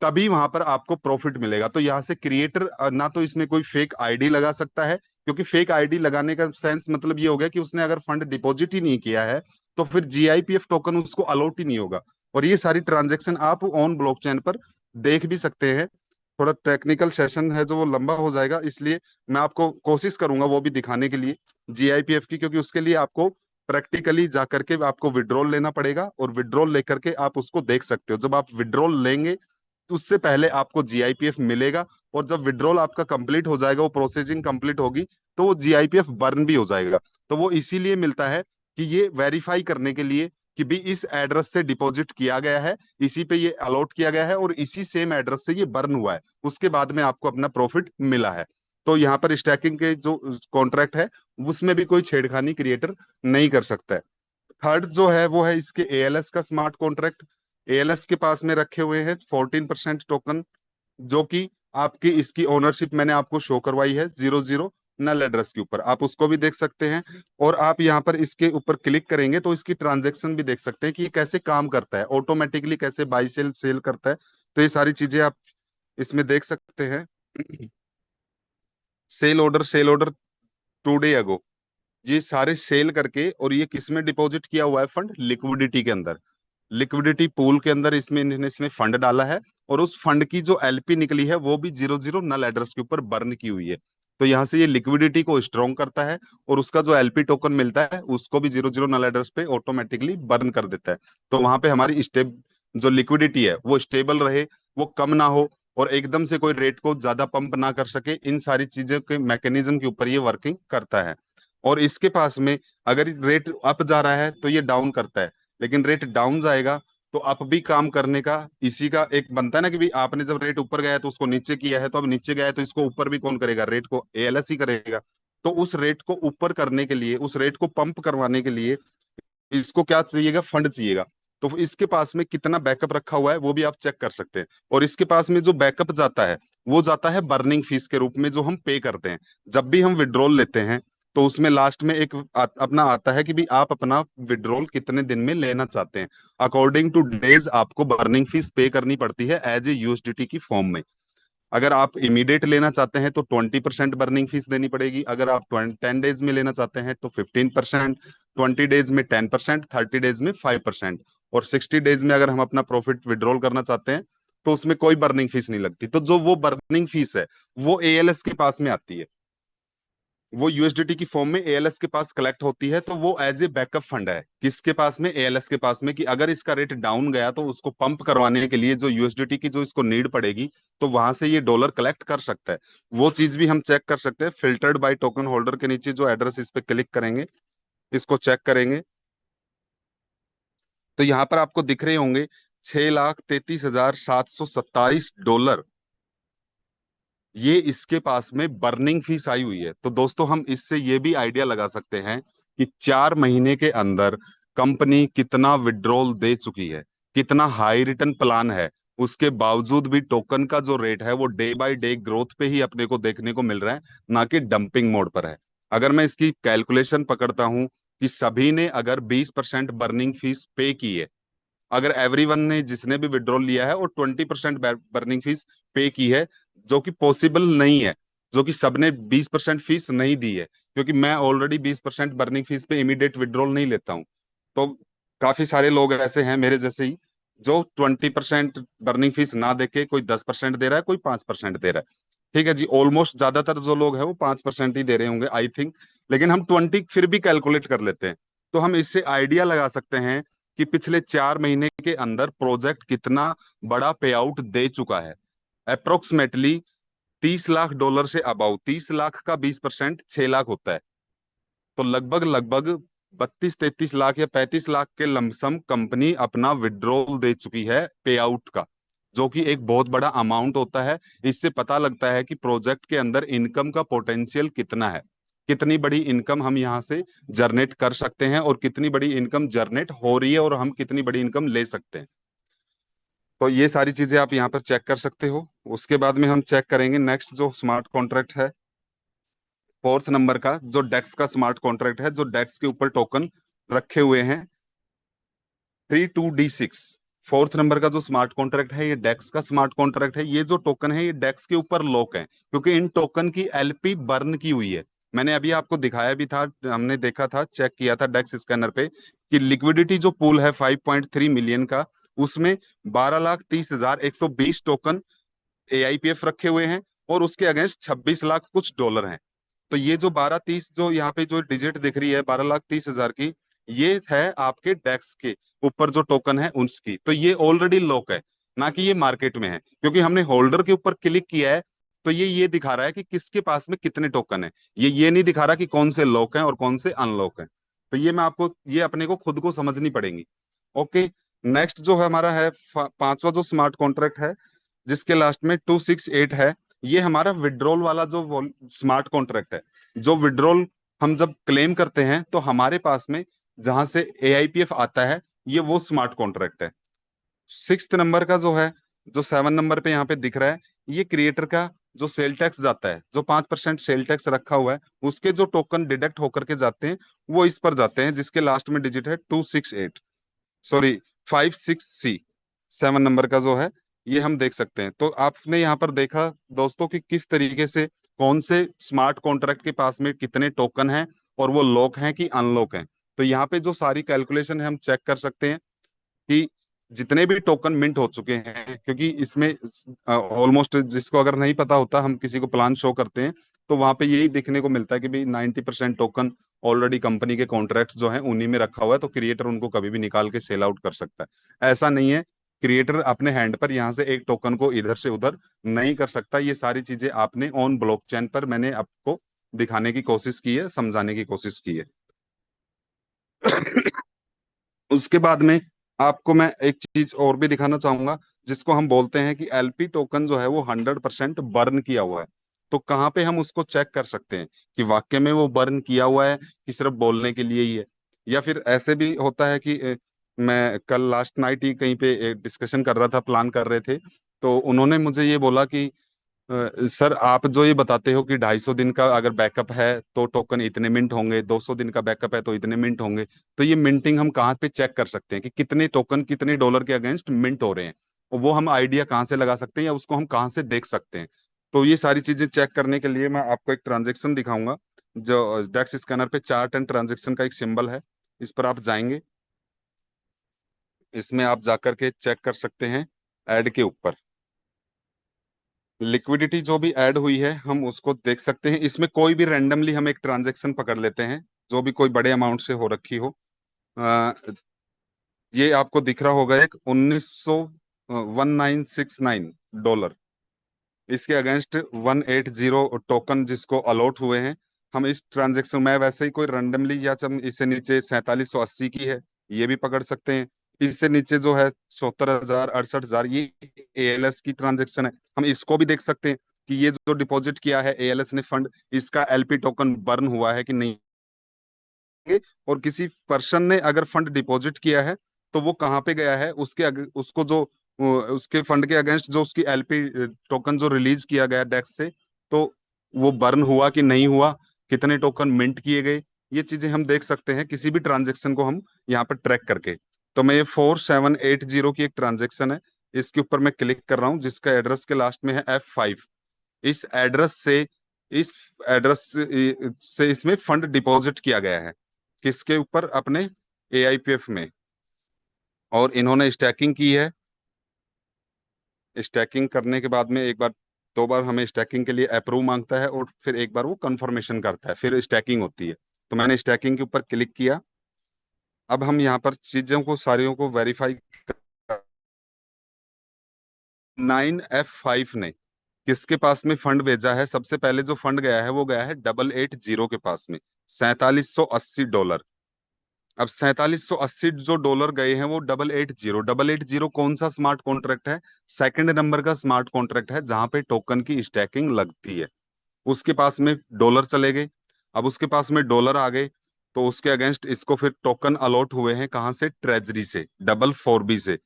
तभी वहां पर आपको प्रॉफिट मिलेगा। तो यहाँ से क्रिएटर ना तो इसमें कोई फेक आईडी लगा सकता है, क्योंकि फेक आईडी लगाने का सेंस मतलब ये हो गया कि उसने अगर फंड डिपॉजिट ही नहीं किया है तो फिर GIPF टोकन उसको अलॉट ही नहीं होगा। और ये सारी ट्रांजेक्शन आप ऑन ब्लॉकचेन पर देख भी सकते हैं। थोड़ा टेक्निकल सेशन है जो वो लंबा हो जाएगा, इसलिए मैं आपको कोशिश करूंगा वो भी दिखाने के लिए GIPF की, क्योंकि उसके लिए आपको प्रैक्टिकली जा करके आपको विड्रॉल लेना पड़ेगा, और विड्रॉल लेकर के आप उसको देख सकते हो। जब आप विड्रॉल लेंगे तो उससे पहले आपको GIPF मिलेगा, और जब विड्रॉल आपका कंप्लीट हो जाएगा, वो प्रोसेसिंग कंप्लीट होगी, तो वो GIPF बर्न भी हो जाएगा। तो वो इसीलिए मिलता है कि ये वेरीफाई करने के लिए कि भी इस एड्रेस से डिपॉजिट किया गया है, इसी पे ये अलॉट किया गया है, और इसी सेम एड्रेस से ये बर्न हुआ है, उसके बाद में आपको अपना प्रॉफिट मिला है। तो यहाँ पर स्टैकिंग के जो कॉन्ट्रैक्ट है उसमें भी कोई छेड़खानी क्रिएटर नहीं कर सकता है। थर्ड जो है वो है इसके ALS का स्मार्ट कॉन्ट्रैक्ट। ALS के पास में रखे हुए हैं 14% टोकन, जो कि आपकी इसकी ओनरशिप मैंने आपको शो करवाई है 00। नल एड्रेस के ऊपर, आप उसको भी देख सकते हैं। और आप यहाँ पर इसके ऊपर क्लिक करेंगे तो इसकी ट्रांजेक्शन भी देख सकते हैं कि ये कैसे काम करता है, ऑटोमेटिकली कैसे बाई सेल सेल करता है। तो ये सारी चीजें आप इसमें देख सकते हैं। सेल ऑर्डर टुडे अगो, ये सारे सेल करके, और ये किस में डिपॉजिट किया हुआ है फंड, लिक्विडिटी के अंदर, लिक्विडिटी पूल के अंदर इसमें इसने फंड डाला है। और उस फंड की जो एलपी निकली है वो भी 00 नल एड्रेस के ऊपर बर्न की हुई है। तो यहाँ से ये लिक्विडिटी को स्ट्रॉन्ग करता है, और उसका जो एलपी टोकन मिलता है उसको भी 00 नल एड्रेस पे ऑटोमेटिकली बर्न कर देता है। तो वहां पे हमारी जो लिक्विडिटी है वो स्टेबल रहे, वो कम ना हो, और एकदम से कोई रेट को ज्यादा पंप ना कर सके। इन सारी चीजों के मैकेनिज्म के ऊपर ये वर्किंग करता है। और इसके पास में अगर रेट अप जा रहा है तो ये डाउन करता है, लेकिन रेट डाउन जाएगा तो अप भी काम करने का इसी का एक बनता है ना, कि भी आपने जब रेट ऊपर गया है तो उसको नीचे किया है, तो अब नीचे गया है तो इसको ऊपर भी कौन करेगा, रेट को एएलएस ही करेगा। तो उस रेट को ऊपर करने के लिए, उस रेट को पंप करवाने के लिए इसको क्या चाहिएगा, फंड चाहिएगा। तो इसके पास में कितना बैकअप रखा हुआ है वो भी आप चेक कर सकते हैं। और इसके पास में जो बैकअप जाता है वो जाता है बर्निंग फीस के रूप में, जो हम पे करते हैं जब भी हम विड्रॉल लेते हैं। तो उसमें लास्ट में एक अपना आता है कि भी आप अपना विड्रॉल कितने दिन में लेना चाहते हैं। अकॉर्डिंग टू डेज आपको बर्निंग फीस पे करनी पड़ती है एज ए यूएसडीटी की फॉर्म में। अगर आप इमीडिएट लेना चाहते हैं तो 20% बर्निंग फीस देनी पड़ेगी। अगर आप 10 डेज में लेना चाहते हैं तो 15%, 20 डेज में 10%, 30 डेज में 5%, और 60 डेज में अगर हम अपना प्रॉफिट विड्रॉल करना चाहते हैं तो उसमें कोई बर्निंग फीस नहीं लगती। तो जो वो बर्निंग फीस है वो एएलएस के पास में आती है, वो यूएसडीटी की फॉर्म में एएलएस के पास कलेक्ट होती है। तो वो एज ए बैकअप फंड है किसके पास में, एएलएस के पास में, कि अगर इसका रेट डाउन गया तो उसको पंप करवाने के लिए जो यूएसडीटी की जो इसको नीड पड़ेगी, तो वहां से ये डॉलर कलेक्ट कर सकता है। वो चीज भी हम चेक कर सकते हैं। फिल्टर्ड बाय टोकन होल्डर के नीचे जो एड्रेस, इस पे क्लिक करेंगे, इसको चेक करेंगे, तो यहाँ पर आपको दिख रहे होंगे 6,33,727 डॉलर, ये इसके पास में बर्निंग फीस आई हुई है। तो दोस्तों हम इससे ये भी आइडिया लगा सकते हैं कि 4 महीने के अंदर कंपनी कितना विड्रॉल दे चुकी है, कितना हाई रिटर्न प्लान है। उसके बावजूद भी टोकन का जो रेट है वो डे बाय डे ग्रोथ पे ही अपने को देखने को मिल रहा है, ना कि डंपिंग मोड पर है। अगर मैं इसकी कैलकुलेशन पकड़ता हूं कि सभी ने अगर 20% बर्निंग फीस पे की है, अगर एवरीवन ने जिसने भी विड्रॉल लिया है और 20% बर्निंग फीस पे की है, जो कि पॉसिबल नहीं है, जो कि सबने 20% फीस नहीं दी है, क्योंकि मैं ऑलरेडी 20% बर्निंग फीस पे इमीडिएट विड्रॉल नहीं लेता हूँ। तो काफी सारे लोग ऐसे हैं मेरे जैसे ही, जो 20% बर्निंग फीस ना देके कोई 10% दे रहा है, कोई 5% दे रहा है। ठीक है जी, ऑलमोस्ट ज्यादातर जो लोग हैं वो 5% ही दे रहे होंगे आई थिंक, लेकिन हम 20 फिर भी कैलकुलेट कर लेते हैं। तो हम इससे आइडिया लगा सकते हैं कि पिछले 4 महीने के अंदर प्रोजेक्ट कितना बड़ा पे आउट दे चुका है। अप्रोक्सीमेटली 30 लाख डॉलर से अबाउ, 30 लाख का 20% 6 लाख होता है। तो लगभग लगभग 32-33 लाख या 35 लाख के लमसम कंपनी अपना विड्रॉल दे चुकी है पे आउट का, जो कि एक बहुत बड़ा अमाउंट होता है। इससे पता लगता है कि प्रोजेक्ट के अंदर इनकम का पोटेंशियल कितना है, कितनी बड़ी इनकम हम यहाँ से जनरेट कर सकते हैं, और कितनी बड़ी इनकम जनरेट हो रही है, और हम कितनी बड़ी इनकम ले सकते हैं। तो ये सारी चीजें आप यहाँ पर चेक कर सकते हो। उसके बाद में हम चेक करेंगे नेक्स्ट जो स्मार्ट कॉन्ट्रैक्ट है, फोर्थ नंबर का जो डेक्स का स्मार्ट कॉन्ट्रैक्ट है, जो डेक्स के ऊपर टोकन रखे हुए हैं 32D6। फोर्थ नंबर का जो स्मार्ट कॉन्ट्रैक्ट है ये डेक्स का स्मार्ट कॉन्ट्रैक्ट है। ये जो टोकन है ये डेक्स के ऊपर लॉक है, क्योंकि इन टोकन की एलपी बर्न की हुई है। मैंने अभी आपको दिखाया भी था, हमने देखा था, चेक किया था डेक्स स्कैनर पे, कि लिक्विडिटी जो पूल है 5.3 मिलियन का, उसमें 12,30,120 टोकन एआईपीएफ रखे हुए हैं, और उसके अगेंस्ट 26 लाख कुछ डॉलर हैं। तो ये जो 1230 जो यहाँ पे जो डिजिट दिख रही है 12,30,000 की, ये है आपके डेक्स के ऊपर जो टोकन है उसकी। तो ये ऑलरेडी लॉक है, ना कि ये मार्केट में है, क्योंकि हमने होल्डर के ऊपर क्लिक किया है। तो ये दिखा रहा है कि किसके पास में कितने टोकन है, ये नहीं दिखा रहा कि कौन से लॉक हैं और कौन से अनलॉक हैं। तो ये मैं आपको, ये अपने को खुद को समझनी पड़ेंगी। ओके, नेक्स्ट जो है हमारा है पांचवा जो स्मार्ट कॉन्ट्रैक्ट है, जिसके लास्ट में 268 है। ये हमारा विड्रॉल वाला जो स्मार्ट कॉन्ट्रैक्ट है। जो विड्रॉल हम जब क्लेम करते हैं तो हमारे पास में जहां से एआईपीएफ आता है, ये वो स्मार्ट कॉन्ट्रैक्ट है। सिक्स्थ नंबर का जो है, जो 7 नंबर पे यहाँ पे दिख रहा है, ये क्रिएटर का जो सेल टैक्स जाता है, जो 5% सेल टैक्स रखा हुआ है, उसके जो टोकन डिडक्ट होकर के जाते हैं वो इस पर जाते हैं, जिसके लास्ट में डिजिट है 268, सॉरी 56C, 7 नंबर का जो है, ये हम देख सकते हैं। तो आपने यहाँ पर देखा दोस्तों कि किस तरीके से कौन से स्मार्ट कॉन्ट्रैक्ट के पास में कितने टोकन हैं और वो लॉक हैं कि अनलॉक हैं। तो यहाँ पे जो सारी कैलकुलेशन है हम चेक कर सकते हैं कि जितने भी टोकन मिंट हो चुके हैं, क्योंकि इसमें ऑलमोस्ट, जिसको अगर नहीं पता होता, हम किसी को प्लान शो करते हैं तो वहां पे यही देखने को मिलता है कि भाई 90% टोकन ऑलरेडी कंपनी के कॉन्ट्रैक्ट्स जो हैं उन्हीं में रखा हुआ है, तो क्रिएटर उनको कभी भी निकाल के सेल आउट कर सकता है। ऐसा नहीं है, क्रिएटर अपने हैंड पर यहाँ से एक टोकन को इधर से उधर नहीं कर सकता। ये सारी चीजें आपने ऑन ब्लॉकचेन पर मैंने आपको दिखाने की कोशिश की है, समझाने की कोशिश की है। उसके बाद में आपको मैं एक चीज और भी दिखाना चाहूंगा, जिसको हम बोलते हैं कि एलपी टोकन जो है वो 100% बर्न किया हुआ है। तो कहाँ पे हम उसको चेक कर सकते हैं कि वाकई में वो बर्न किया हुआ है कि सिर्फ बोलने के लिए ही है। या फिर ऐसे भी होता है कि मैं कल लास्ट नाइट ही कहीं पे डिस्कशन कर रहा था, प्लान कर रहे थे, तो उन्होंने मुझे ये बोला कि सर आप जो ये बताते हो कि 250 दिन का अगर बैकअप है तो टोकन इतने मिंट होंगे, 200 दिन का बैकअप है तो इतने मिंट होंगे, तो ये मिंटिंग हम कहाँ पे चेक कर सकते हैं कि कितने टोकन कितने डॉलर के अगेंस्ट मिंट हो रहे हैं, और वो हम आइडिया कहाँ से लगा सकते हैं या उसको हम कहाँ से देख सकते हैं। तो ये सारी चीजें चेक करने के लिए मैं आपको एक ट्रांजेक्शन दिखाऊंगा, जो डेक्स स्कैनर पे चार्ट एंड ट्रांजेक्शन का एक सिंबल है, इस पर आप जाएंगे, इसमें आप जाकर के चेक कर सकते हैं ऐड के ऊपर लिक्विडिटी जो भी ऐड हुई है हम उसको देख सकते हैं। इसमें कोई भी रैंडमली हम एक ट्रांजैक्शन पकड़ लेते हैं जो भी कोई बड़े अमाउंट से हो रखी हो। अ, ये आपको दिख रहा होगा एक 1969 डॉलर, इसके अगेंस्ट 180 टोकन जिसको अलॉट हुए हैं। हम इस ट्रांजेक्शन में वैसे ही कोई रैंडमली, या हम इससे नीचे 4780 की है ये भी पकड़ सकते हैं। इससे नीचे जो है 74,000 68,000, ये एएलएस की ट्रांजेक्शन है, हम इसको भी देख सकते हैं कि ये जो डिपॉजिट किया है एएलएस ने फंड, इसका एलपी टोकन बर्न हुआ है कि नहीं। और किसी पर्सन ने अगर फंड डिपॉजिट किया है तो वो कहाँ पे गया है, उसको जो उसके फंड के अगेंस्ट जो उसकी एलपी टोकन जो रिलीज किया गया डेक्स से, तो वो बर्न हुआ कि नहीं हुआ, कितने टोकन मिंट किए गए, ये चीजें हम देख सकते हैं किसी भी ट्रांजेक्शन को हम यहाँ पर ट्रैक करके। तो मैं ये 4780 की एक ट्रांजेक्शन है, इसके ऊपर मैं क्लिक कर रहा हूँ, जिसका एड्रेस के लास्ट में है F5। इस एड्रेस से इस एड्रेस से इसमें फंड डिपॉजिट किया गया है, किसके ऊपर, अपने एआईपीएफ में, और इन्होंने स्टैकिंग की है। स्टैकिंग करने के बाद में एक बार, दो बार हमें स्टैकिंग के लिए अप्रूव मांगता है और फिर एक बार वो कंफर्मेशन करता है, फिर स्टैकिंग होती है। तो मैंने स्टैकिंग के ऊपर क्लिक किया। अब हम यहाँ पर चीजों को सारियों को वेरीफाई। 9F5 ने किसके पास में फंड भेजा है? सबसे पहले जो फंड गया है वो गया है 880 के पास में, $4780। अब 4780 जो डॉलर गए हैं वो 880, 880 कौन सा स्मार्ट कॉन्ट्रैक्ट है? सेकंड नंबर का स्मार्ट कॉन्ट्रैक्ट है, जहां पे टोकन की स्टैकिंग लगती है। उसके पास में डॉलर चले गए। अब उसके पास में डॉलर आ गए, तो उसके अगेंस्ट इसको फिर टोकन अलॉट हुए हैं, कहाँ से? ट्रेजरी से, 444B से,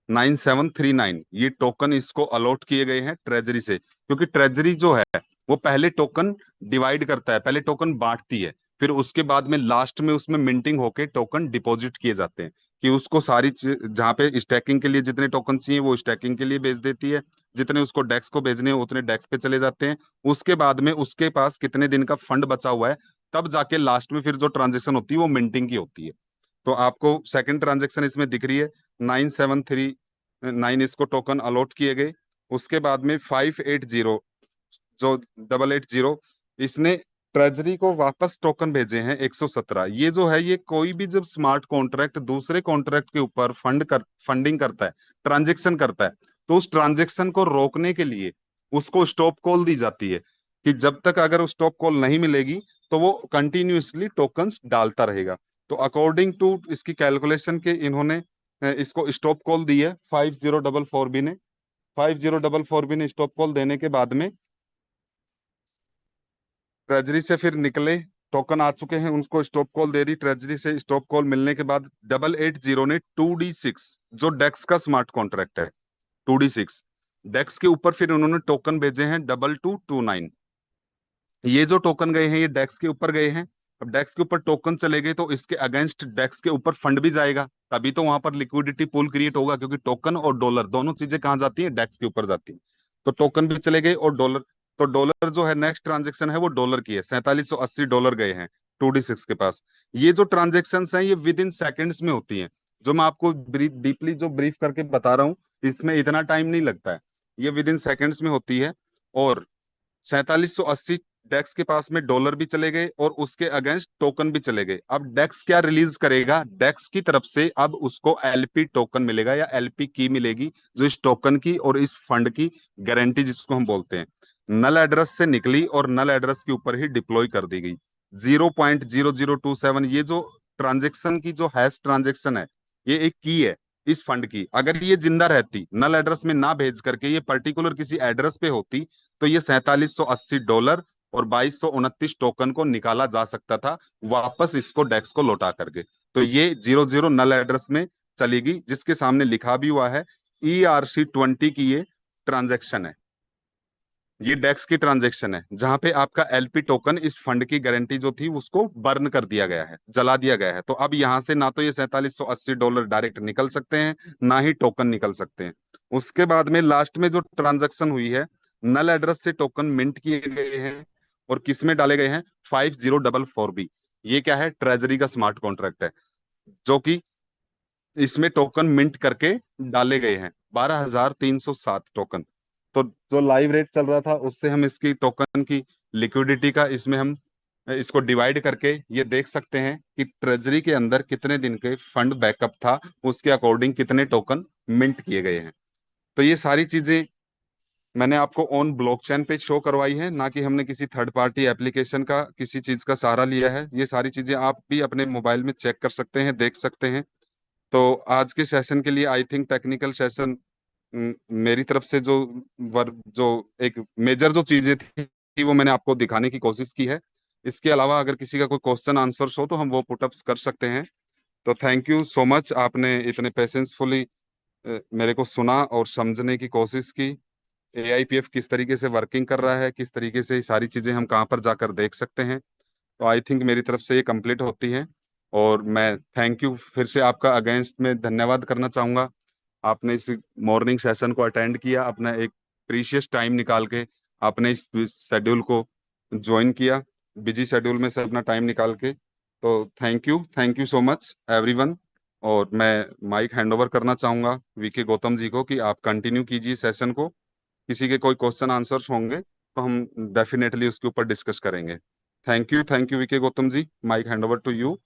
9739, ये टोकन इसको अलॉट किए गए हैं ट्रेजरी से, क्योंकि ट्रेजरी जो है वो पहले टोकन डिवाइड करता है, पहले टोकन बांटती है, फिर उसके बाद में लास्ट में उसमें मिंटिंग होके टोकन डिपॉजिट किए जाते हैं, कि उसको जहाँ पे स्टैकिंग के लिए जितने टोकन चाहिए वो स्टैकिंग के लिए भेज देती है, जितने उसको डेक्स को भेजने हैं उतने डेक्स पे चले जाते हैं। उसके बाद में उसके पास कितने दिन का फंड बचा हुआ है, तब जाके लास्ट में फिर जो ट्रांजेक्शन होती है वो मिंटिंग की होती है। तो आपको सेकंड ट्रांजेक्शन इसमें दिख रही है, 9739 इसको टोकन अलॉट किए गए। उसके बाद में 580, जो 880, इसने ट्रेजरी को वापस टोकन भेजे हैं 117। ये जो है, ये कोई भी जब स्मार्ट कॉन्ट्रैक्ट दूसरे कॉन्ट्रैक्ट के ऊपर फंडिंग करता है, ट्रांजेक्शन करता है, तो उस ट्रांजेक्शन को रोकने के लिए उसको स्टॉप कॉल दी जाती है, कि जब तक अगर उस स्टॉप कॉल नहीं मिलेगी तो वो कंटिन्यूअसली टोकन्स डालता रहेगा। तो अकॉर्डिंग टू इसकी कैलकुलेशन के इन्होंने इसको स्टॉप कॉल दी है 5044 बी ने। 5044 बी ने स्टॉप कॉल देने के बाद में ट्रेजरी से फिर निकले, टोकन आ चुके हैं, उनको स्टॉप कॉल दे दी ट्रेजरी से। स्टॉप कॉल मिलने के बाद 880 ने 2D6, जो डेक्स का स्मार्ट कॉन्ट्रैक्ट है, 2D6, डेक्स के ऊपर फिर उन्होंने टोकन भेजे हैं 2229। ये जो टोकन गए हैं ये डेक्स के ऊपर गए हैं। अब डेक्स के ऊपर टोकन चले गए तो इसके अगेंस्ट डेक्स के ऊपर फंड भी जाएगा, तभी तो वहां पर लिक्विडिटी पूल क्रिएट होगा, क्योंकि टोकन और डॉलर दोनों चीजें कहाँ जाती हैं, डेक्स के ऊपर जाती है। तो टोकन भी चले गए और डॉलर, तो डॉलर जो है नेक्स्ट ट्रांजेक्शन है वो डॉलर की है, $4780 गए हैं 2D6 के पास। ये जो ट्रांजेक्शन हैं ये विद इन सेकेंड्स में होती हैं। जो मैं आपको डीपली जो ब्रीफ करके बता रहा हूँ, इसमें इतना टाइम नहीं लगता है, ये विद इन सेकेंड्स में होती है। और 4780 डेक्स के पास में डॉलर भी चले गए और उसके अगेंस्ट टोकन भी चले गए। अब डेक्स क्या रिलीज करेगा, डेक्स की तरफ से अब उसको एलपी टोकन मिलेगा या एलपी की मिलेगी, जो इस टोकन की और इस फंड की गारंटी जिसको हम बोलते हैं, नल एड्रेस से निकली और नल एड्रेस के ऊपर ही डिप्लॉय कर दी गई। 0.0027 ये जो ट्रांजेक्शन की जो हैश ट्रांजेक्शन है, ये एक की है इस फंड की। अगर ये जिंदा रहती, नल एड्रेस में ना भेज करके ये पर्टिकुलर किसी एड्रेस पे होती, तो ये $4780 और 2229 टोकन को निकाला जा सकता था वापस इसको डेक्स को लौटा करके। तो ये 00 नल एड्रेस में चलेगी, जिसके सामने लिखा भी हुआ है ERC20 की ये ट्रांजेक्शन है। ये डेक्स की ट्रांजेक्शन है जहां पे आपका एलपी टोकन इस फंड की गारंटी जो थी उसको बर्न कर दिया गया है, जला दिया गया है। तो अब यहां से ना तो ये $4780 डायरेक्ट निकल सकते हैं, ना ही टोकन निकल सकते हैं। उसके बाद में लास्ट में जो ट्रांजेक्शन हुई है, नल एड्रेस से टोकन मिंट किए गए हैं और किस में डाले गए हैं, 5044B। ये क्या है, ट्रेजरी का स्मार्ट कॉन्ट्रैक्ट है, जो कि इसमें टोकन मिंट करके डाले गए हैं 12307 टोकन। तो जो लाइव रेट चल रहा था उससे हम इसकी टोकन की लिक्विडिटी का इसमें हम इसको डिवाइड करके ये देख सकते हैं कि ट्रेजरी के अंदर कितने दिन के फंड बैकअप था, उसके अकॉर्डिंग कितने टोकन मिंट किए गए हैं। तो ये सारी चीजें मैंने आपको ऑन ब्लॉकचेन पे शो करवाई है, ना कि हमने किसी थर्ड पार्टी एप्लीकेशन का किसी चीज का सहारा लिया है। ये सारी चीजें आप भी अपने मोबाइल में चेक कर सकते हैं, देख सकते हैं। तो आज के सेशन के लिए आई थिंक टेक्निकल सेशन मेरी तरफ से जो एक मेजर जो चीजें थी वो मैंने आपको दिखाने की कोशिश की है। इसके अलावा अगर किसी का कोई क्वेश्चन आंसर हो तो हम वो पुटअप्स कर सकते हैं। तो थैंक यू सो मच, आपने इतने पेशेंसफुली मेरे को सुना और समझने की कोशिश की। एआईपीएफ किस तरीके से वर्किंग कर रहा है, किस तरीके से ये सारी चीजें हम कहाँ पर जाकर देख सकते हैं। तो आई थिंक मेरी तरफ से ये कंप्लीट होती है। और मैं थैंक यू फिर से आपका अगेंस्ट में धन्यवाद करना चाहूंगा। आपने इस मॉर्निंग सेशन को अटेंड किया, अपना एक प्रीशियस टाइम निकाल के आपने इस शेड्यूल को ज्वाइन किया, बिजी शेड्यूल में से अपना टाइम निकाल के। तो thank you so much everyone. और मैं माइक हैंडओवर करना चाहूंगा वीके गौतम जी को कि आप कंटिन्यू कीजिए सेशन को। किसी के कोई क्वेश्चन आंसर्स होंगे तो हम डेफिनेटली उसके ऊपर डिस्कस करेंगे। Thank you VK Gautam ji, mike hand over to you.